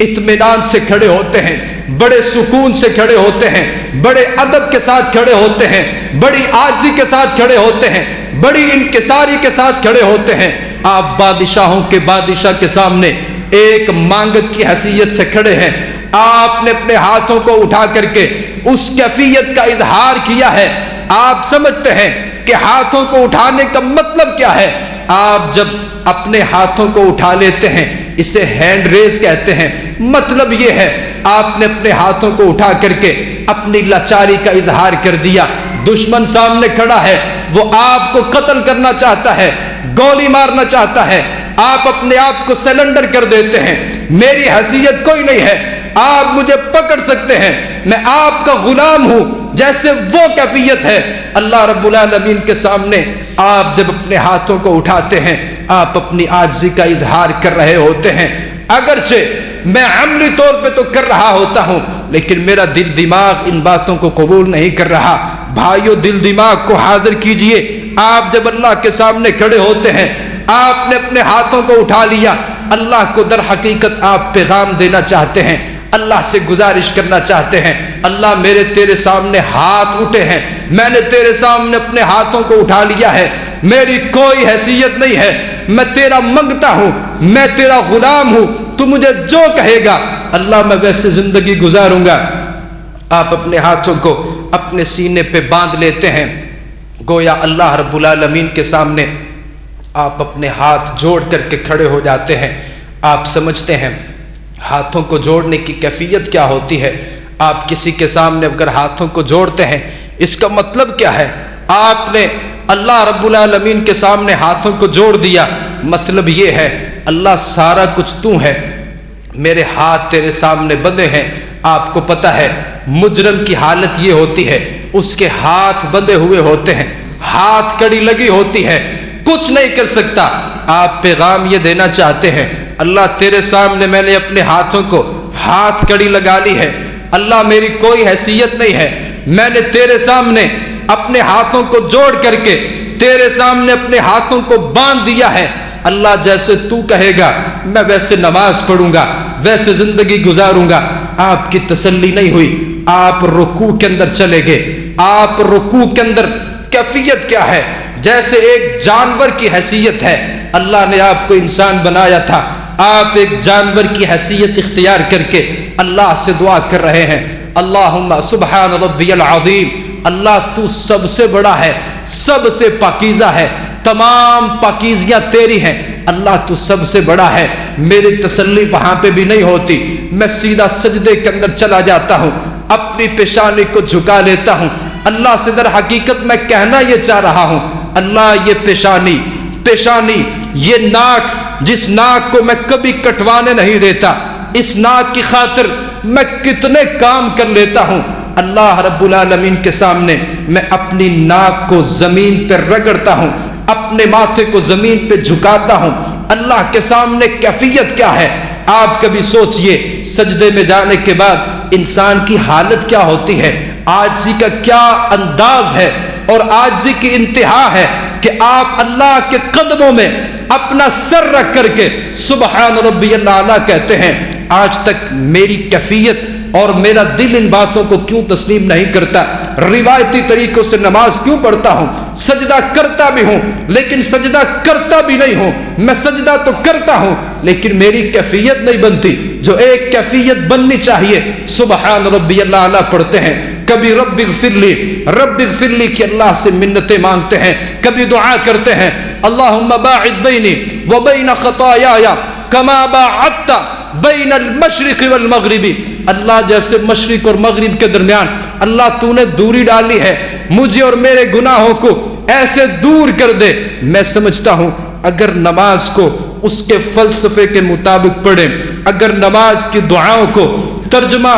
اطمینان سے کھڑے ہوتے ہیں، بڑے سکون سے کھڑے ہوتے ہیں، بڑے ادب کے ساتھ کھڑے ہوتے ہیں، بڑی عاجزی کے ساتھ کھڑے ہوتے ہیں، بڑی انکساری کے ساتھ کھڑے ہوتے ہیں۔ آپ بادشاہوں کے بادشاہ کے سامنے ایک مانگت کی حیثیت سے کھڑے ہیں، آپ نے اپنے ہاتھوں کو اٹھا کر کے اس کیفیت کا اظہار کیا ہے۔ آپ سمجھتے ہیں کہ ہاتھوں کو اٹھانے کا مطلب کیا ہے؟ آپ جب اپنے ہاتھوں کو اٹھا لیتے ہیں اسے ہینڈ ریز کہتے ہیں، مطلب یہ ہے آپ نے اپنے ہاتھوں کو اٹھا کر کے اپنی لاچاری کا اظہار کر دیا۔ دشمن سامنے کھڑا ہے، وہ آپ کو قتل کرنا چاہتا ہے، گولی مارنا چاہتا ہے، آپ اپنے آپ کو سرنڈر کر دیتے ہیں، میری حیثیت کوئی نہیں ہے، آپ مجھے پکڑ سکتے ہیں، میں آپ کا غلام ہوں، جیسے وہ کیفیت ہے۔ اللہ رب العالمین کے سامنے آپ جب اپنے ہاتھوں کو اٹھاتے ہیں آپ اپنی عاجزی کا اظہار کر رہے ہوتے ہیں۔ اگرچہ میں عملی طور پہ تو کر رہا ہوتا ہوں لیکن میرا دل دماغ ان باتوں کو قبول نہیں کر رہا۔ بھائیو، دل دماغ کو حاضر کیجئے۔ آپ جب اللہ کے سامنے کھڑے ہوتے ہیں آپ نے اپنے ہاتھوں کو اٹھا لیا، اللہ کو در حقیقت آپ پیغام دینا چاہتے ہیں، اللہ سے گزارش کرنا چاہتے ہیں، اللہ میرے تیرے سامنے ہاتھ اٹھے ہیں، میں نے تیرے سامنے اپنے ہاتھوں کو اٹھا لیا ہے، میری کوئی حیثیت نہیں ہے، میں تیرا منگتا ہوں، میں تیرا غلام ہوں، تو مجھے جو کہے گا اللہ میں ویسے زندگی گزاروں گا۔ آپ اپنے ہاتھوں کو اپنے سینے پہ باندھ لیتے ہیں، گویا اللہ رب العالمین کے سامنے آپ اپنے ہاتھ جوڑ کر کے کھڑے ہو جاتے ہیں۔ آپ سمجھتے ہیں ہاتھوں کو جوڑنے کی کیفیت کیا ہوتی ہے؟ آپ کسی کے سامنے اگر ہاتھوں کو جوڑتے ہیں، اس کا مطلب کیا ہے؟ آپ نے اللہ رب العالمین کے سامنے ہاتھوں کو جوڑ دیا، مطلب یہ ہے اللہ سارا کچھ تو ہے، میرے ہاتھ تیرے سامنے بندھے ہیں۔ آپ کو پتہ ہے مجرم کی حالت یہ ہوتی ہے، اس کے ہاتھ بندھے ہوئے ہوتے ہیں، ہاتھ کڑی لگی ہوتی ہے، کچھ نہیں کر سکتا۔ آپ پیغام یہ دینا چاہتے ہیں اللہ تیرے سامنے میں نے اپنے ہاتھوں کو ہاتھ کڑی لگا لی ہے، اللہ میری کوئی حیثیت نہیں ہے، میں نے تیرے سامنے اپنے ہاتھوں کو جوڑ کر کے تیرے سامنے اپنے ہاتھوں کو باندھ دیا ہے، اللہ جیسے تو کہے گا میں ویسے نماز پڑھوں گا، ویسے زندگی گزاروں گا۔ آپ کی تسلی نہیں ہوئی، آپ رکوع کے اندر چلے گئے۔ آپ رکوع کے اندر کیفیت کیا ہے؟ جیسے ایک جانور کی حیثیت ہے، اللہ نے آپ کو انسان بنایا تھا، آپ ایک جانور کی حیثیت اختیار کر کے اللہ سے دعا کر رہے ہیں، اللہم سبحان ربی العظیم، اللہ تو سب سے بڑا ہے، سب سے پاکیزہ ہے، تمام پاکیزیاں تیری ہیں، اللہ تو سب سے بڑا ہے۔ میری تسلی وہاں پہ بھی نہیں ہوتی، میں سیدھا سجدے کے اندر چلا جاتا ہوں، اپنی پیشانی کو جھکا لیتا ہوں۔ اللہ سے در حقیقت میں کہنا یہ چاہ رہا ہوں، اللہ یہ پیشانی یہ ناک، جس ناک کو میں کبھی کٹوانے نہیں دیتا، اس ناک کی خاطر میں کتنے کام کر لیتا ہوں۔ اللہ رب العالمین کے سامنے میں اپنی ناک کو زمین پہ رگڑتا ہوں، اپنے ماتھے کو زمین پہ جھکاتا ہوں۔ اللہ کے سامنے کیفیت کیا ہے؟ آپ کبھی سوچئے سجدے میں جانے کے بعد انسان کی حالت کیا ہوتی ہے، عاجزی کا کیا انداز ہے، اور عاجزی کی انتہا ہے کہ آپ اللہ کے قدموں میں اپنا سر رکھ کر کے سبحان ربی الاعلیٰ کہتے ہیں۔ آج تک میری کیفیت اور میرا دل ان باتوں کو کیوں تسلیم نہیں کرتا؟ روایتی طریقوں سے نماز کیوں پڑھتا ہوں، سجدہ کرتا بھی ہوں لیکن سجدہ کرتا بھی نہیں ہوں، میں سجدہ تو کرتا ہوں لیکن میری کیفیت نہیں بنتی جو ایک کیفیت بننی چاہیے۔ سبحان ربی الاعلیٰ پڑھتے ہیں، کبھی رب اغفر لی کہ اللہ سے منتیں مانگتے ہیں، کبھی دعا کرتے ہیں اللہم باعد بینی وبین خطایای کما باعدت بین المشرق والمغرب، اللہ جیسے مشرق اور مغرب کے درمیان اللہ تو نے دوری ڈالی ہے، مجھے اور میرے گناہوں کو ایسے دور کر دے۔ میں سمجھتا ہوں اگر نماز کو اس کے فلسفے کے مطابق پڑھیں، اگر نماز کی دعاؤں کو ترجمہ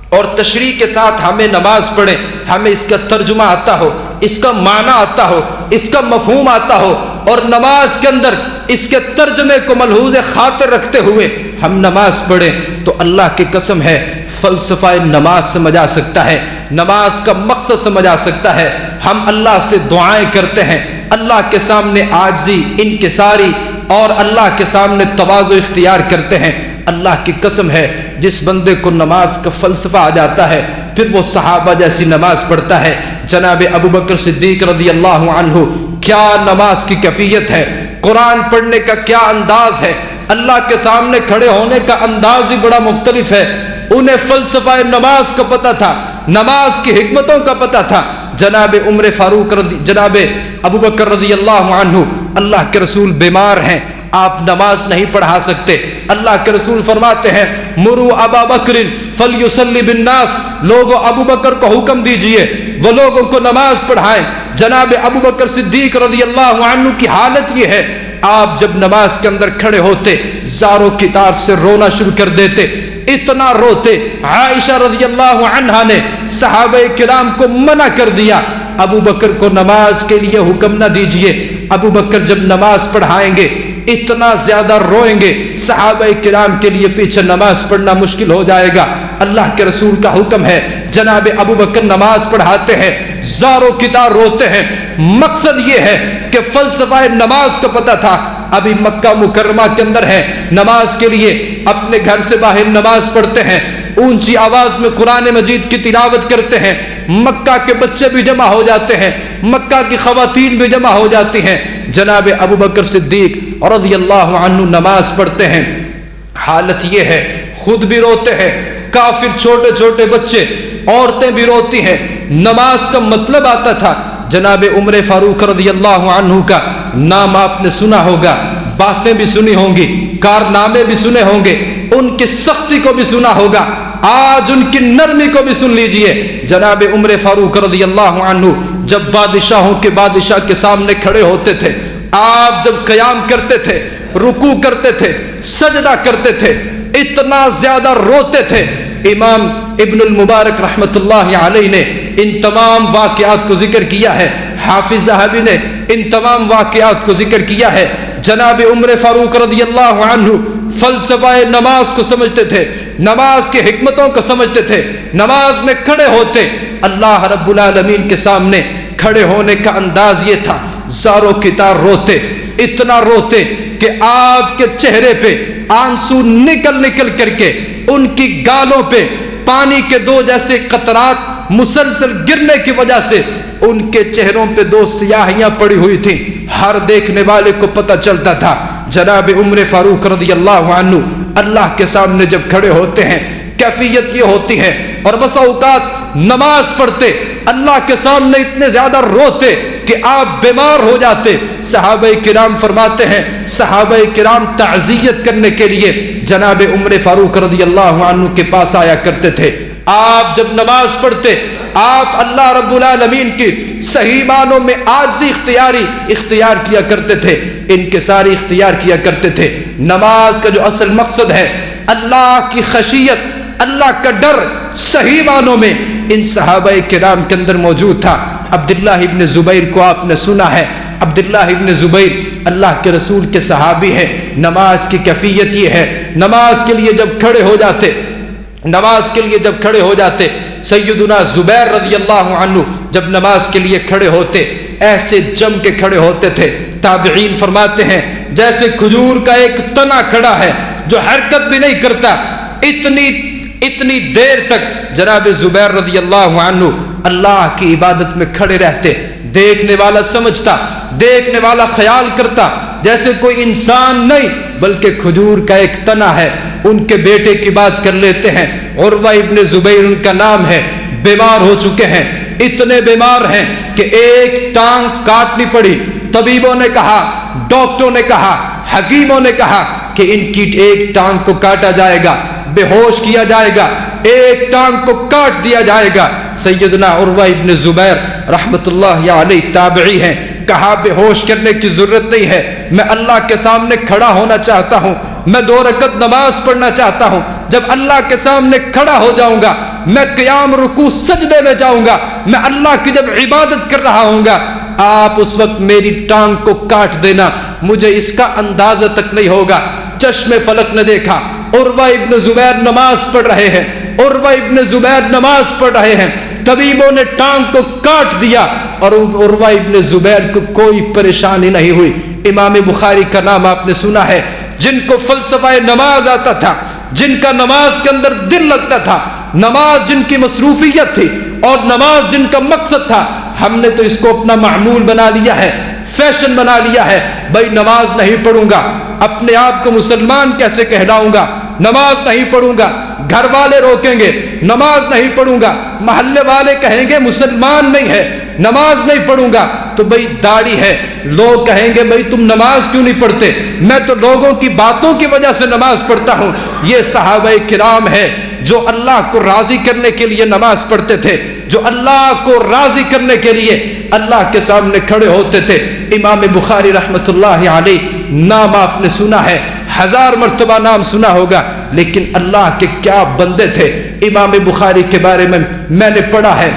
اور تشریح کے ساتھ ہمیں نماز پڑھیں، ہمیں اس کا ترجمہ آتا ہو، اس کا معنی آتا ہو، اس کا مفہوم آتا ہو، اور نماز کے اندر اس کے ترجمے کو ملحوظ خاطر رکھتے ہوئے ہم نماز پڑھیں تو اللہ کی قسم ہے فلسفہ نماز سمجھ آ سکتا ہے، نماز کا مقصد سمجھ آ سکتا ہے۔ ہم اللہ سے دعائیں کرتے ہیں، اللہ کے سامنے عاجزی، انکساری اور اللہ کے سامنے تواضع اختیار کرتے ہیں۔ اللہ کی قسم ہے جس بندے کو نماز کا فلسفہ آ جاتا ہے پھر وہ صحابہ جیسی نماز پڑھتا ہے۔ جناب ابوبکر صدیق رضی اللہ عنہ کیا نماز کی کیفیت ہے، قرآن پڑھنے کا کیا انداز ہے، اللہ کے سامنے کھڑے ہونے کا انداز ہی بڑا مختلف ہے۔ انہیں فلسفہ نماز کا پتہ تھا، نماز کی حکمتوں کا پتہ تھا۔ جناب جناب ابوبکر رضی اللہ عنہ، اللہ کے رسول بیمار ہیں، آپ نماز نہیں پڑھا سکتے، اللہ کے رسول فرماتے ہیں مرو ابا بکر فلیصلی بالناس، لوگوں ابو بکر کو حکم دیجئے وہ لوگوں کو نماز پڑھائیں۔ جناب ابو بکر صدیق رضی اللہ عنہ کی حالت یہ ہے، آپ جب نماز کے اندر کھڑے ہوتے زاروں کی تار سے رونا شروع کر دیتے، اتنا روتے عائشہ رضی اللہ عنہا نے صحابہ کرام کو منع کر دیا ابو بکر کو نماز کے لیے حکم نہ دیجئے، ابو بکر جب نماز پڑھائیں گے اتنا زیادہ روئیں گے صحابہ کرام کے لیے پیچھے نماز پڑھنا مشکل ہو جائے گا۔ اللہ کے رسول کا حکم ہے، جناب ابو بکر نماز پڑھاتے ہیں، زاروں کی طرح روتے ہیں۔ مقصد یہ ہے کہ فلسفہ نماز کا پتہ تھا، ابھی مکہ مکرمہ کے اندر ہے، نماز کے لیے اپنے گھر سے باہر نماز پڑھتے ہیں، اونچی آواز میں قرآن مجید کی تلاوت کرتے ہیں، مکہ کے بچے بھی جمع ہو جاتے ہیں، مکہ کی خواتین بھی جمع ہو جاتی ہیں، جناب ابو بکر صدیق رضی اللہ عنہ نماز پڑھتے ہیں، حالت یہ ہے خود بھی روتے ہیں، کافر چھوٹے چھوٹے بچے عورتیں بھی روتی ہیں۔ نماز کا مطلب آتا تھا، جناب عمر فاروق رضی اللہ عنہ کا نام آپ نے سنا ہوگا، باتیں بھی سنی ہوں گی، کارنامے بھی سنے ہوں گے، ان کی سختی کو بھی سنا ہوگا، آج ان کی نرمی کو بھی سن لیجئے۔ جناب عمر فاروق رضی اللہ عنہ جب بادشاہوں کے بادشاہ کے سامنے کھڑے ہوتے تھے، آپ جب قیام کرتے تھے، رکوع کرتے تھے، سجدہ کرتے تھے، اتنا زیادہ روتے تھے۔ امام ابن المبارک رحمت اللہ علیہ نے ان تمام واقعات کو ذکر کیا ہے، حافظ ذہبی نے ان تمام واقعات کو ذکر کیا ہے۔ جناب عمر فاروق رضی اللہ عنہ فلسفہ نماز کو سمجھتے تھے، نماز کی حکمتوں کو سمجھتے تھے، نماز میں کھڑے ہوتے اللہ رب العالمین کے سامنے کھڑے ہونے کا انداز یہ تھا، زاروں کی طرح روتے، اتنا روتے کہ آپ کے چہرے پہ آنسو نکل نکل کر کے ان کی گالوں پہ پانی کے دو جیسے قطرات مسلسل گرنے کی وجہ سے ان کے چہروں پہ دو سیاہیاں پڑی ہوئی تھیں، ہر دیکھنے والے کو پتہ چلتا تھا۔ جناب عمر فاروق رضی اللہ عنہ اللہ کے سامنے جب کھڑے ہوتے ہیں کیفیت یہ ہوتی ہے، اور بسا اوقات نماز پڑھتے اللہ کے سامنے اتنے زیادہ روتے کہ آپ بیمار ہو جاتے۔ صحابہ کرام فرماتے ہیں، صحابہ کرام تعزیت کرنے کے لیے جناب عمر فاروق رضی اللہ عنہ کے پاس آیا کرتے تھے۔ آپ جب نماز پڑھتے آپ اللہ رب العالمین کی صحیح معنوں میں عاجزی اختیار کیا کرتے تھے، انکساری اختیار کیا کرتے تھے۔ نماز کا جو اصل مقصد ہے اللہ کی خشیت، اللہ کا ڈر صحیح معنوں میں ان صحابہ کرام کے اندر موجود تھا۔ عبداللہ ابن زبیر کو آپ نے سنا ہے، عبداللہ ابن زبیر اللہ کے رسول کے صحابی ہیں۔ نماز کی کیفیت یہ ہے، نماز کے لیے جب کھڑے ہو جاتے سیدنا زبیر رضی اللہ عنہ جب نماز کے لیے کھڑے ہوتے ایسے جم کے کھڑے ہوتے تھے، تابعین فرماتے ہیں جیسے کھجور کا ایک تنا کھڑا ہے جو حرکت بھی نہیں کرتا، اتنی دیر تک جناب زبیر رضی اللہ عنہ اللہ کی عبادت میں کھڑے رہتے۔ دیکھنے والا سمجھتا، دیکھنے والا خیال کرتا جیسے کوئی انسان نہیں بلکہ کھجور کا ایک تنا ہے۔ ان کے بیٹے کی بات کر لیتے ہیں، عروہ ابن زبیر ان کا نام ہے، بیمار ہو چکے ہیں، اتنے بیمار ہیں کہ ایک ٹانگ کاٹنی پڑی۔ طبیبوں نے کہا، ڈاکٹروں نے کہا، حکیموں نے کہا کہ ان کی ایک ٹانگ کو کاٹا جائے گا، بے ہوش کیا جائے گا، ایک ٹانگ کو کاٹ دیا جائے گا۔ سیدنا عروہ ابن زبیر رحمت اللہ علیہ تابعی ہیں، کہا بے ہوش کرنے کی ضرورت نہیں ہے، میں اللہ کے سامنے کھڑا ہونا چاہتا ہوں، میں 2 رکعت نماز پڑھنا چاہتا ہوں، جب اللہ کے سامنے کھڑا ہو جاؤں گا میں قیام رکوع سجدے میں جاؤں گا، میں اللہ کی جب عبادت کر رہا ہوں گا آپ اس وقت میری ٹانگ کو کاٹ دینا، مجھے اس کا اندازہ تک نہیں ہوگا۔ چشم فلک نے دیکھا عروہ ابن زبیر نماز پڑھ رہے ہیں، عروہ ابن زبیر نماز پڑھ رہے ہیں، طبیبوں نے ٹانگ کو کاٹ دیا اور عروہ ابن زبیر کو کوئی پریشانی نہیں ہوئی۔ امام بخاری کا نام آپ نے سنا ہے، جن کو فلسفہ نماز آتا تھا، جن کا نماز کے اندر دل لگتا تھا، نماز جن کی مصروفیت تھی اور نماز جن کا مقصد تھا۔ ہم نے تو اس کو اپنا معمول بنا لیا ہے، فیشن بنا لیا ہے، بھائی نماز نہیں پڑھوں گا، اپنے آپ کو مسلمان کیسے کہلاؤں گا، نماز نہیں پڑھوں گا، گھر والے روکیں گے، نماز نہیں پڑھوں گا، محلے والے کہیں گے مسلمان نہیں ہے، نماز نہیں پڑھوں گا، تو بھئی داڑھی ہے، لوگ کہیں گے بھئی تم نماز کیوں نہیں پڑھتے، میں تو لوگوں کی باتوں کی وجہ سے نماز پڑھتا ہوں۔ یہ صحابہ کرام ہے جو اللہ کو راضی کرنے کے لیے نماز پڑھتے تھے، جو اللہ کو راضی کرنے کے لیے اللہ کے سامنے کھڑے ہوتے تھے۔ امام بخاری رحمت اللہ علیہ نام آپ نے سنا ہے، 1000 مرتبہ نام سنا ہوگا، لیکن اللہ کے کیا بندے تھے۔ امام بخاری کے بارے میں نے پڑھا ہے،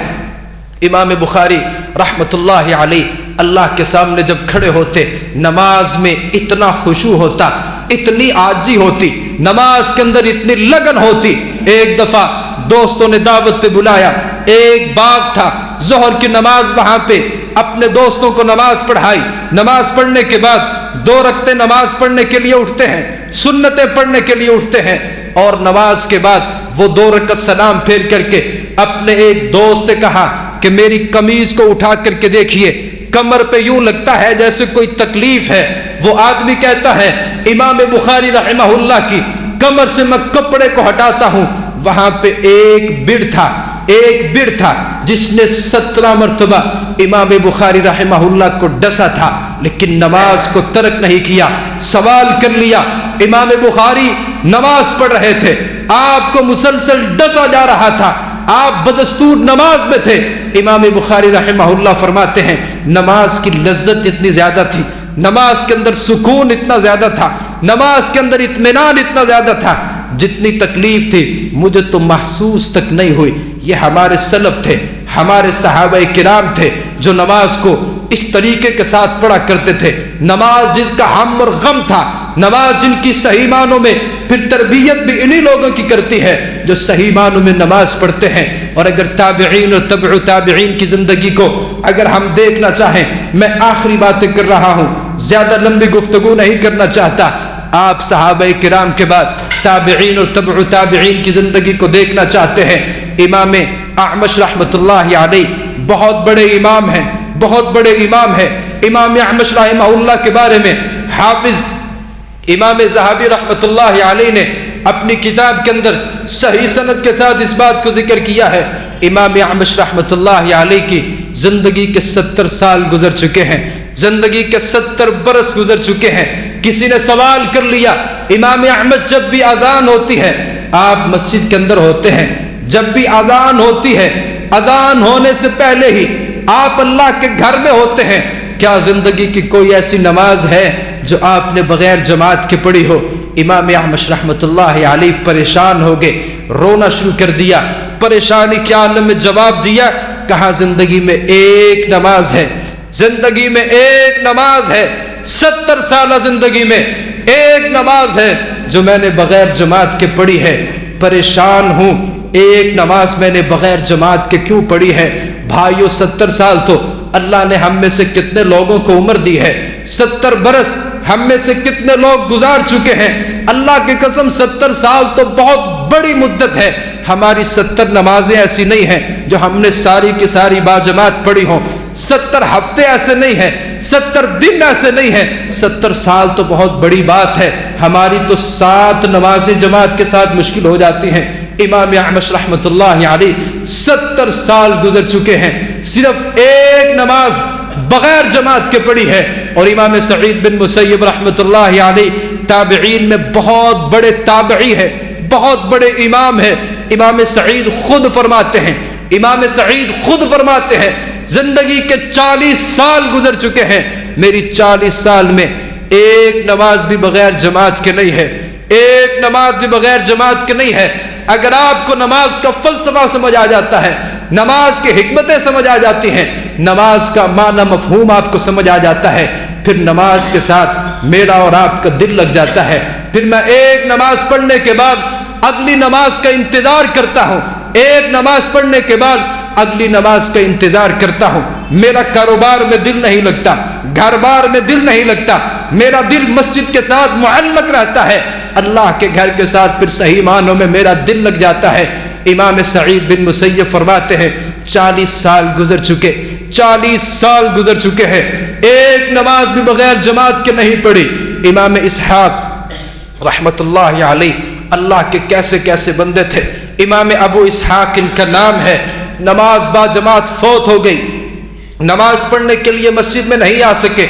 امام بخاری رحمت اللہ علیہ اللہ کے سامنے جب کھڑے ہوتے نماز میں اتنا خشوع ہوتا، اتنی عاجزی ہوتی، نماز کے اندر اتنی لگن ہوتی۔ ایک دفعہ دوستوں نے دعوت پہ بلایا، ایک باغ تھا، ظہر کی نماز وہاں پہ اپنے دوستوں کو نماز پڑھائی، نماز پڑھنے کے بعد 2 رکعتیں نماز پڑھنے کے لیے اٹھتے ہیں، سنتیں پڑھنے کے لیے اٹھتے ہیں، اور نماز کے بعد وہ 2 رکعت سلام پھیر کر کے اپنے ایک دوست سے کہا کہ میری قمیض کو اٹھا کر کے دیکھیے، کمر پہ یوں لگتا ہے جیسے کوئی تکلیف ہے۔ وہ آدمی کہتا ہے امام بخاری رحمہ اللہ کی کمر سے میں کپڑے کو ہٹاتا ہوں، وہاں پہ ایک بڑ تھا جس نے 17 مرتبہ امام بخاری رحمہ اللہ کو ڈسا تھا، لیکن نماز کو ترک نہیں کیا۔ سوال کر لیا، امام بخاری نماز پڑھ رہے تھے، آپ کو مسلسل ڈسا جا رہا تھا، آپ بدستور نماز میں تھے۔ امام بخاری رحمہ اللہ فرماتے ہیں نماز کی لذت اتنی زیادہ تھی، نماز کے اندر سکون اتنا زیادہ تھا، نماز کے اندر اطمینان اتنا زیادہ تھا، جتنی تکلیف تھی مجھے تو محسوس تک نہیں ہوئی۔ یہ ہمارے سلف تھے، ہمارے صحابہ کرام تھے جو نماز کو اس طریقے کے ساتھ پڑھا کرتے تھے، نماز جس کا ہم اور غم تھا، نماز جن کی صحیح معنوں میں پھر تربیت بھی انہی لوگوں کی کرتی ہے جو صحیح معنوں میں نماز پڑھتے ہیں۔ اور اگر تابعین اور تبع تابعین کی زندگی کو اگر ہم دیکھنا چاہیں، میں آخری باتیں کر رہا ہوں، زیادہ لمبی گفتگو نہیں کرنا چاہتا، آپ صحابہ کرام کے بعد تابعین اور تبع تابعین کی زندگی کو دیکھنا چاہتے ہیں، امام اعمش رحمۃ اللہ علیہ بہت بڑے امام ہیں، بہت بڑے امام ہیں۔ امام اعمش رحمہ اللہ کے بارے میں حافظ امام ذہبی رحمۃ اللہ علیہ نے اپنی کتاب کے اندر صحیح سند کے ساتھ اس بات کو ذکر کیا ہے، امام اعمش رحمۃ اللہ علیہ کی زندگی کے 70 سال گزر چکے ہیں، زندگی کے 70 برس گزر چکے ہیں۔ کسی نے سوال کر لیا امام احمد جب بھی اذان ہوتی ہے، آپ مسجد کے اندر ہوتے ہیں، جب بھی اذان ہوتی ہے اذان ہونے سے پہلے ہی آپ اللہ کے گھر میں ہوتے ہیں، کیا زندگی کی کوئی ایسی نماز ہے جو آپ نے بغیر جماعت کے پڑھی ہو؟ امام احمد رحمۃ اللہ علیہ پریشان ہو گئے، رونا شروع کر دیا، پریشانی کے عالم میں جواب دیا، کہا زندگی میں ایک نماز ہے، زندگی میں ایک نماز ہے، 70 سالہ زندگی میں ایک نماز ہے جو میں نے بغیر جماعت کے پڑھی ہے، پریشان ہوں، ایک نماز میں نے بغیر جماعت کے کیوں پڑھی ہے؟ بھائیو 70 سال تو اللہ نے ہم میں سے کتنے لوگوں کو عمر دی ہے، 70 برس ہم میں سے کتنے لوگ گزار چکے ہیں، اللہ کی قسم 70 سال تو بہت بڑی مدت ہے۔ ہماری 70 نمازیں ایسی نہیں ہیں جو ہم نے ساری کی ساری باجماعت پڑھی ہوں، 70 ہفتے ایسے نہیں ہیں، 70 دن ایسے نہیں ہیں، 70 سال تو بہت بڑی بات ہے۔ ہماری تو 7 نمازیں جماعت کے ساتھ مشکل ہو جاتی ہیں۔ امام اعمش رحمۃ اللہ علیہ 70 سال گزر چکے ہیں، صرف ایک نماز بغیر جماعت کے پڑھی ہے۔ اور امام سعید بن مسیب رحمۃ اللہ علیہ تابعین میں بہت بڑے تابعی ہے، بہت بڑے امام ہے۔ امام سعید خود فرماتے ہیں، امام سعید خود فرماتے ہیں زندگی کے 40 سال گزر چکے ہیں، میری 40 سال میں ایک نماز بھی بغیر جماعت کے نہیں ہے، ایک نماز بھی بغیر جماعت کے نہیں ہے۔ اگر آپ کو نماز کا فلسفہ سمجھ آ جاتا ہے، نماز کی حکمتیں سمجھ آ جاتی ہیں، نماز کا معنی مفہوم آپ کو سمجھ آ جاتا ہے، پھر نماز کے ساتھ میرا اور آپ کا دل لگ جاتا ہے۔ پھر میں ایک نماز پڑھنے کے بعد اگلی نماز کا انتظار کرتا ہوں، ایک نماز پڑھنے کے بعد اگلی نماز کا انتظار کرتا ہوں۔ میرا کاروبار میں دل نہیں لگتا، گھر بار میں دل نہیں لگتا، میرا دل مسجد کے ساتھ معلق رہتا ہے، اللہ کے گھر کے ساتھ پھر صحیح معنوں میں میرا دل لگ جاتا ہے۔ امام سعید بن مسیب فرماتے ہیں 40 سال گزر چکے، 40 سال گزر چکے ہیں، ایک نماز بھی بغیر جماعت کے نہیں پڑھی۔ امام اسحاق رحمت اللہ علیہ اللہ کے کیسے کیسے بندے تھے، امام ابو اسحاق ان کا نام ہے، نماز با جماعت فوت ہو گئی، نماز پڑھنے کے لیے مسجد میں نہیں آ سکے،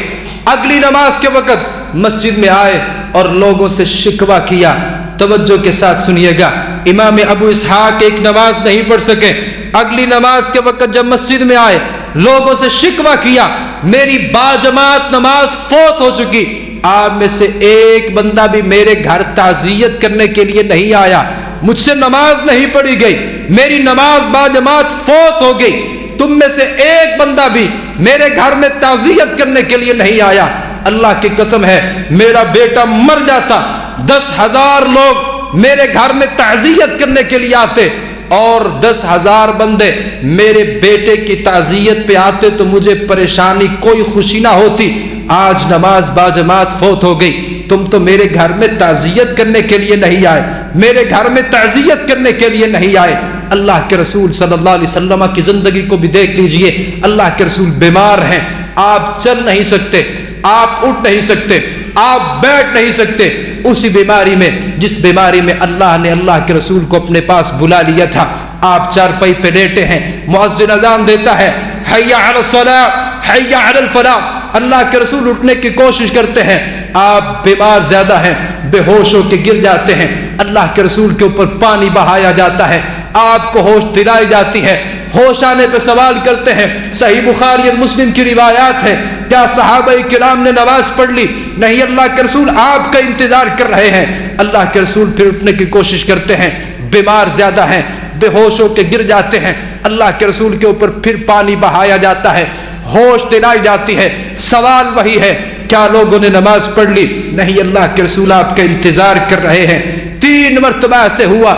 اگلی نماز کے وقت مسجد میں آئے اور لوگوں سے شکوہ کیا۔ توجہ کے ساتھ سنیے گا، امام ابو اسحاق ایک نماز نہیں پڑھ سکے، اگلی نماز کے وقت جب مسجد میں آئے لوگوں سے شکوہ کیا، میری با جماعت نماز فوت ہو چکی، آپ میں سے ایک بندہ بھی میرے گھر تعزیت کرنے کے لیے نہیں آیا، مجھ سے نماز نہیں پڑھی گئی، میری نماز با جماعت فوت ہو گئی، تم میں سے ایک بندہ بھی میرے گھر میں تعزیت کرنے کے لیے نہیں آیا۔ اللہ کی قسم ہے میرا بیٹا مر جاتا 10,000 لوگ میرے گھر میں تعزیت کرنے کے لیے آتے اور 10,000 بندے میرے بیٹے کی تعزیت پہ آتے تو مجھے پریشانی کوئی خوشی نہ ہوتی، آج نماز باجماعت فوت ہو گئی, تم تو میرے گھر میں تعزیت کرنے کے لیے نہیں آئے, میرے گھر میں تعزیت کرنے کے لیے نہیں آئے. اللہ کے رسول صلی اللہ علیہ وسلم کی زندگی کو بھی دیکھ لیجئے, اللہ کے رسول بیمار ہیں, آپ چل نہیں سکتے, آپ اٹھ نہیں سکتے, آپ بیٹھ نہیں سکتے. اسی بیماری میں, جس بیماری میں اللہ نے اللہ کے رسول کو اپنے پاس بلا لیا تھا, آپ چارپائی پہ لیٹے ہیں, مؤذن اذان دیتا ہے, حی علی الصلاۃ حی علی الفلاح. اللہ کے رسول اٹھنے کی کوشش کرتے ہیں, آپ بیمار زیادہ ہیں, بے ہوش ہو کے گر جاتے ہیں. اللہ کے رسول کے اوپر پانی بہایا جاتا ہے, آپ کو ہوش دلائی جاتی ہے. ہوش آنے پہ سوال کرتے ہیں, صحیح بخاری اور مسلم کی روایات ہے, کیا صحابہ کرام نے نماز پڑھ لی؟ نہیں, اللہ کے رسول آپ کا انتظار کر رہے ہیں. اللہ کے رسول پھر اٹھنے کی کوشش کرتے ہیں, بیمار زیادہ ہیں, بے ہوش ہو کے گر جاتے ہیں. اللہ کے رسول کے اوپر پھر پانی بہایا جاتا ہے, ہوش دلائی جاتی ہے. سوال وہی ہے, کیا لوگوں نے نماز پڑھ لی؟ نہیں, اللہ کے رسول آپ کا انتظار کر رہے ہیں. 3 مرتبہ ایسے ہوا.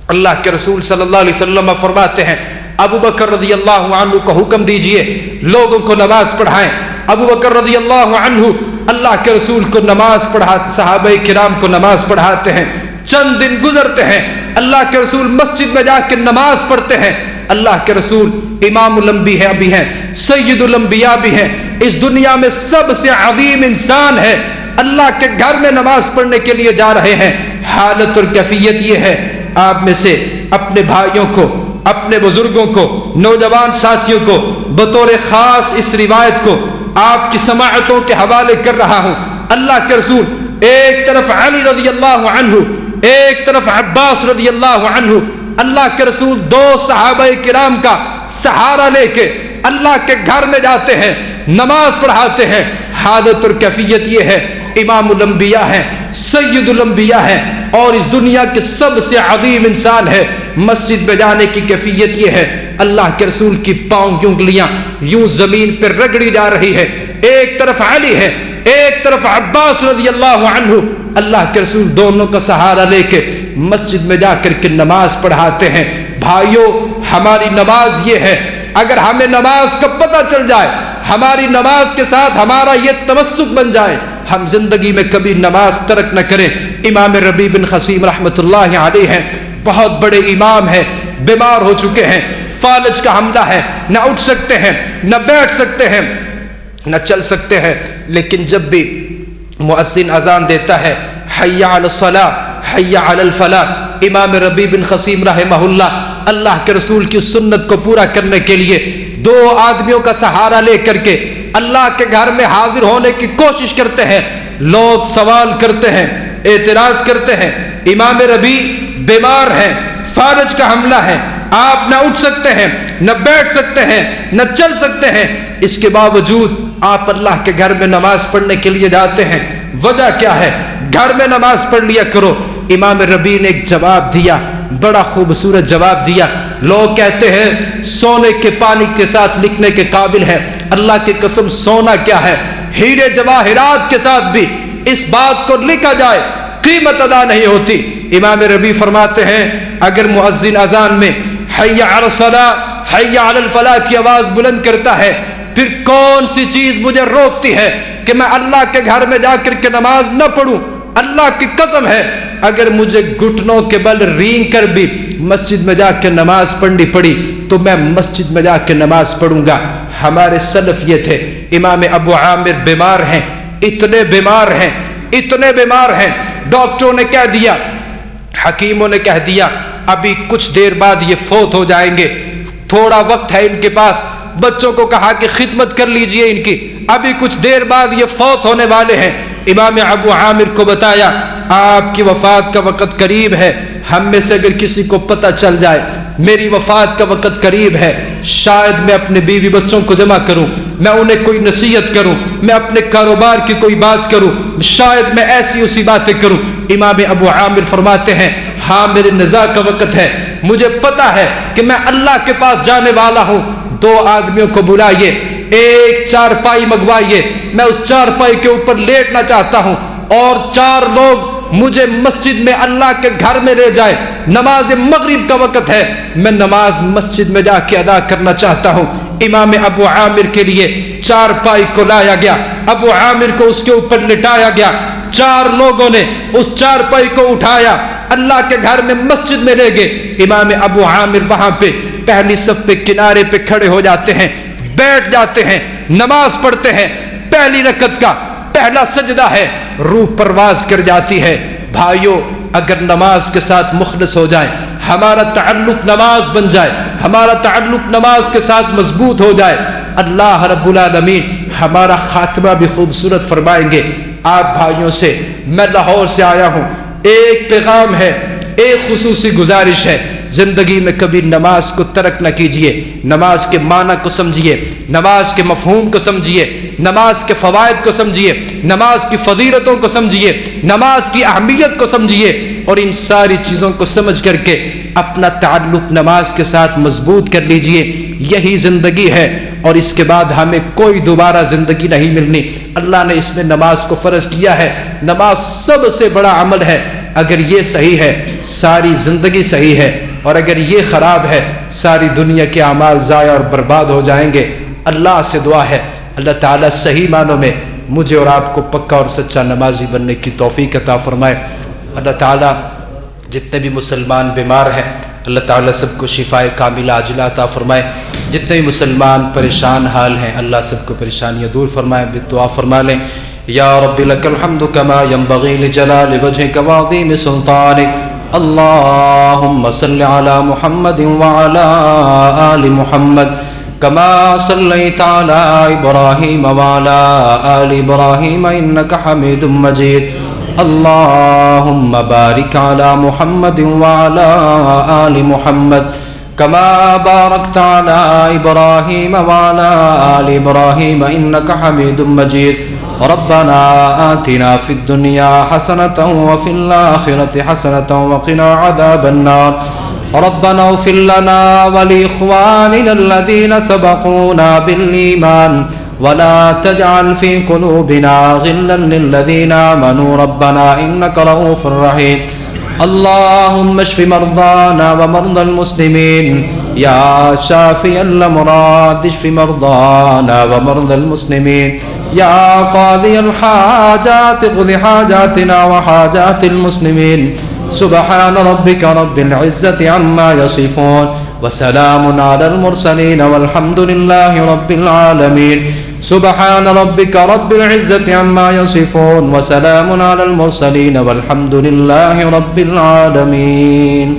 اللہ کے رسول صلی اللہ علیہ وسلم فرماتے ہیں, ابو بکر رضی اللہ عنہ کو حکم دیجئے لوگوں کو نماز پڑھائیں. ابو بکر رضی اللہ عنہ اللہ کے رسول کو نماز پڑھاتے, صحابہ کرام کو نماز پڑھاتے ہیں. چند دن گزرتے ہیں, اللہ کے رسول مسجد میں جا کے نماز پڑھتے ہیں. اللہ کے رسول امام الانبیاء بھی ہیں, سید الانبیاء بھی ہیں, اس دنیا میں سب سے عظیم انسان ہے. اللہ کے گھر میں نماز پڑھنے کے لیے جا رہے ہیں. حالت اور کیفیت یہ ہے, آپ میں سے اپنے بھائیوں کو, اپنے بزرگوں کو, نوجوان ساتھیوں کو بطور خاص اس روایت کو آپ کی سماعتوں کے حوالے کر رہا ہوں. اللہ کے رسول ایک طرف علی رضی اللہ عنہ, ایک طرف عباس رضی اللہ عنہ, اللہ کے رسول 2 صحابہ کرام کا سہارا لے کے اللہ کے گھر میں جاتے ہیں, نماز پڑھاتے ہیں. حالت اور کیفیت یہ ہے, امام الانبیاء ہیں, سید الانبیاء ہیں, اور اس دنیا کے سب سے عظیم انسان ہے. مسجد میں جانے کی کیفیت یہ ہے, اللہ کے رسول کی پاؤں کی انگلیاں یوں زمین پر رگڑی جا رہی ہے. ایک طرف علی ہے, ایک طرف عباس رضی اللہ عنہ. اللہ کے رسول دونوں کا سہارا لے کے مسجد میں جا کر کے نماز پڑھاتے ہیں. بھائیو, ہماری نماز یہ ہے, اگر ہمیں نماز کا پتہ چل جائے, ہماری نماز کے ساتھ ہمارا یہ تمسک بن جائے, ہم زندگی میں کبھی نماز ترک نہ کریں. امام ربیع بن خثیم رحمۃ اللہ علیہ ہیں, بہت بڑے امام ہیں, بیمار ہو چکے ہیں, فالج کا حملہ ہے, نہ اٹھ سکتے ہیں, نہ بیٹھ سکتے ہیں, نہ چل سکتے ہیں. لیکن جب بھی مؤذن اذان دیتا ہے, حی علی الصلاۃ حی علی الفلاح, امام ربیع بن خثیم رحمہ اللہ اللہ کے رسول کی سنت کو پورا کرنے کے لیے 2 آدمیوں کا سہارا لے کر کے اللہ کے گھر میں حاضر ہونے کی کوشش کرتے ہیں. لوگ سوال کرتے ہیں, اعتراض کرتے ہیں, امام ربیع بیمار ہیں, فالج کا حملہ ہے, آپ نہ اٹھ سکتے ہیں, نہ بیٹھ سکتے ہیں, نہ چل سکتے ہیں, اس کے باوجود آپ اللہ کے گھر میں نماز پڑھنے کے لیے جاتے ہیں. وجہ کیا ہے؟ گھر میں نماز پڑھ لیا کرو. امام ربیع نے ایک جواب دیا, بڑا خوبصورت جواب دیا. لوگ کہتے ہیں سونے کے پانی کے ساتھ لکھنے کے قابل ہے. اللہ کی قسم, سونا کیا ہے, ہیرے جواہرات کے ساتھ بھی اس بات کو لکھا جائے قیمت ادا نہیں ہوتی. امام ربیع فرماتے ہیں, اگر مؤذن اذان میں حی علی الصلاۃ حی علی الفلاح کی آواز بلند کرتا ہے, پھر کون سی چیز مجھے روکتی ہے کہ میں اللہ کے گھر میں جا کر کے نماز نہ پڑھوں؟ اللہ کی قسم ہے, اگر مجھے گھٹنوں کے بل رینگ کر بھی مسجد میں جا کے نماز پڑھنی پڑی تو میں مسجد میں جا کے نماز پڑھوں گا. ہمارے سلف یہ تھے. امام ابو عامر بیمار ہیں, اتنے بیمار ہیں, اتنے بیمار ہیں, ڈاکٹروں نے کہہ دیا, حکیموں نے کہہ دیا ابھی کچھ دیر بعد یہ فوت ہو جائیں گے, تھوڑا وقت ہے ان کے پاس. بچوں کو کہا کہ خدمت کر لیجئے ان کی, ابھی کچھ دیر بعد یہ فوت ہونے والے ہیں. امام ابو عامر کو بتایا آپ کی وفات کا وقت قریب ہے, ہم میں سے اگر کسی کو پتہ چل جائے میری وفات کا وقت قریب ہے, شاید میں اپنے بیوی بچوں کو جمع کروں, میں انہیں کوئی نصیحت کروں, میں اپنے کاروبار کی کوئی بات کروں, شاید میں ایسی اسی باتیں کروں. امام ابو عامر فرماتے ہیں ہاں میرے نزاع کا وقت ہے, مجھے پتہ ہے کہ میں اللہ کے پاس جانے والا ہوں. 2 آدمیوں کو بلائیے, ایک چارپائی منگوائیے, میں اس چارپائی کے اوپر لیٹنا چاہتا ہوں, اور 4 لوگ مجھے مسجد میں اللہ کے گھر میں لے جائے. نماز مغرب کا وقت ہے, میں نماز مسجد میں جا کے ادا کرنا چاہتا ہوں. امام ابو عامر کے لیے چارپائی کو لایا گیا، ابو عامر کو اس کے اوپر لٹایا گیا، 4 لوگوں نے اس چارپائی کو اٹھایا، اللہ کے گھر میں مسجد میں لے گئے۔ امام ابو عامر وہاں پہ پہلی صف پہ کنارے پہ کھڑے ہو جاتے ہیں، بیٹھ جاتے ہیں، نماز پڑھتے ہیں۔ پہلی رکعت کا پہلا سجدہ ہے، روح پرواز کر جاتی ہے۔ بھائیو، اگر نماز کے ساتھ مخلص ہو جائیں، ہمارا تعلق نماز بن جائے، ہمارا تعلق نماز کے ساتھ مضبوط ہو جائے، اللہ رب العالمین ہمارا خاتمہ بھی خوبصورت فرمائیں گے۔ آپ بھائیوں سے میں لاہور سے آیا ہوں، ایک پیغام ہے، ایک خصوصی گزارش ہے، زندگی میں کبھی نماز کو ترک نہ کیجئے، نماز کے معنی کو سمجھیے، نماز کے مفہوم کو سمجھیے، نماز کے فوائد کو سمجھیے، نماز کی فضیلتوں کو سمجھیے، نماز کی اہمیت کو سمجھیے، اور ان ساری چیزوں کو سمجھ کر کے اپنا تعلق نماز کے ساتھ مضبوط کر لیجئے۔ یہی زندگی ہے، اور اس کے بعد ہمیں کوئی دوبارہ زندگی نہیں ملنی۔ اللہ نے اس میں نماز کو فرض کیا ہے، نماز سب سے بڑا عمل ہے۔ اگر یہ صحیح ہے ساری زندگی صحیح ہے، اور اگر یہ خراب ہے ساری دنیا کے اعمال ضائع اور برباد ہو جائیں گے۔ اللہ سے دعا ہے اللہ تعالیٰ صحیح معنوں میں مجھے اور آپ کو پکا اور سچا نمازی بننے کی توفیق عطا فرمائے۔ اللہ تعالیٰ جتنے بھی مسلمان بیمار ہیں اللہ تعالیٰ سب کو شفاء کاملہ عاجلہ عطا فرمائے۔ جتنے بھی مسلمان پریشان حال ہیں اللہ سب کو پریشانیاں دور فرمائے، دعا فرما لیں۔ یا رب لک الحمد کما ینبغی لجلال وجہک وعظیم سلطانک، اللہم صل علی محمد وعلی آل محمد کما صلیت علی ابراہیم وعلی آل ابراہیم انک حمید مجید، اللہم بارک علی محمد وعلی آل محمد کما بارکت علی ابراہیم وعلی آل ابراہیم انک حمید مجید۔ ربنا آتنا في الدنيا حسنة وفي الآخرة حسنة وقنا عذاب النار، ربنا اغفر لنا ولإخواننا الذين سبقونا بالإيمان ولا تجعل في قلوبنا غلا للذين آمنوا ربنا إنك رؤوف رحيم۔ اللهم اشف مرضانا ومرضى المسلمين يا شافي الأمراض، اشف مرضانا ومرضى المسلمين يا قاضي الحاجات، اقض حاجاتنا وحاجات المسلمين۔ سبحان ربك رب العزة عما يصفون وسلام على المرسلين والحمد لله رب العالمين۔ سبحان ربك رب العزة عما يصفون وسلام على المرسلين والحمد لله رب العالمين۔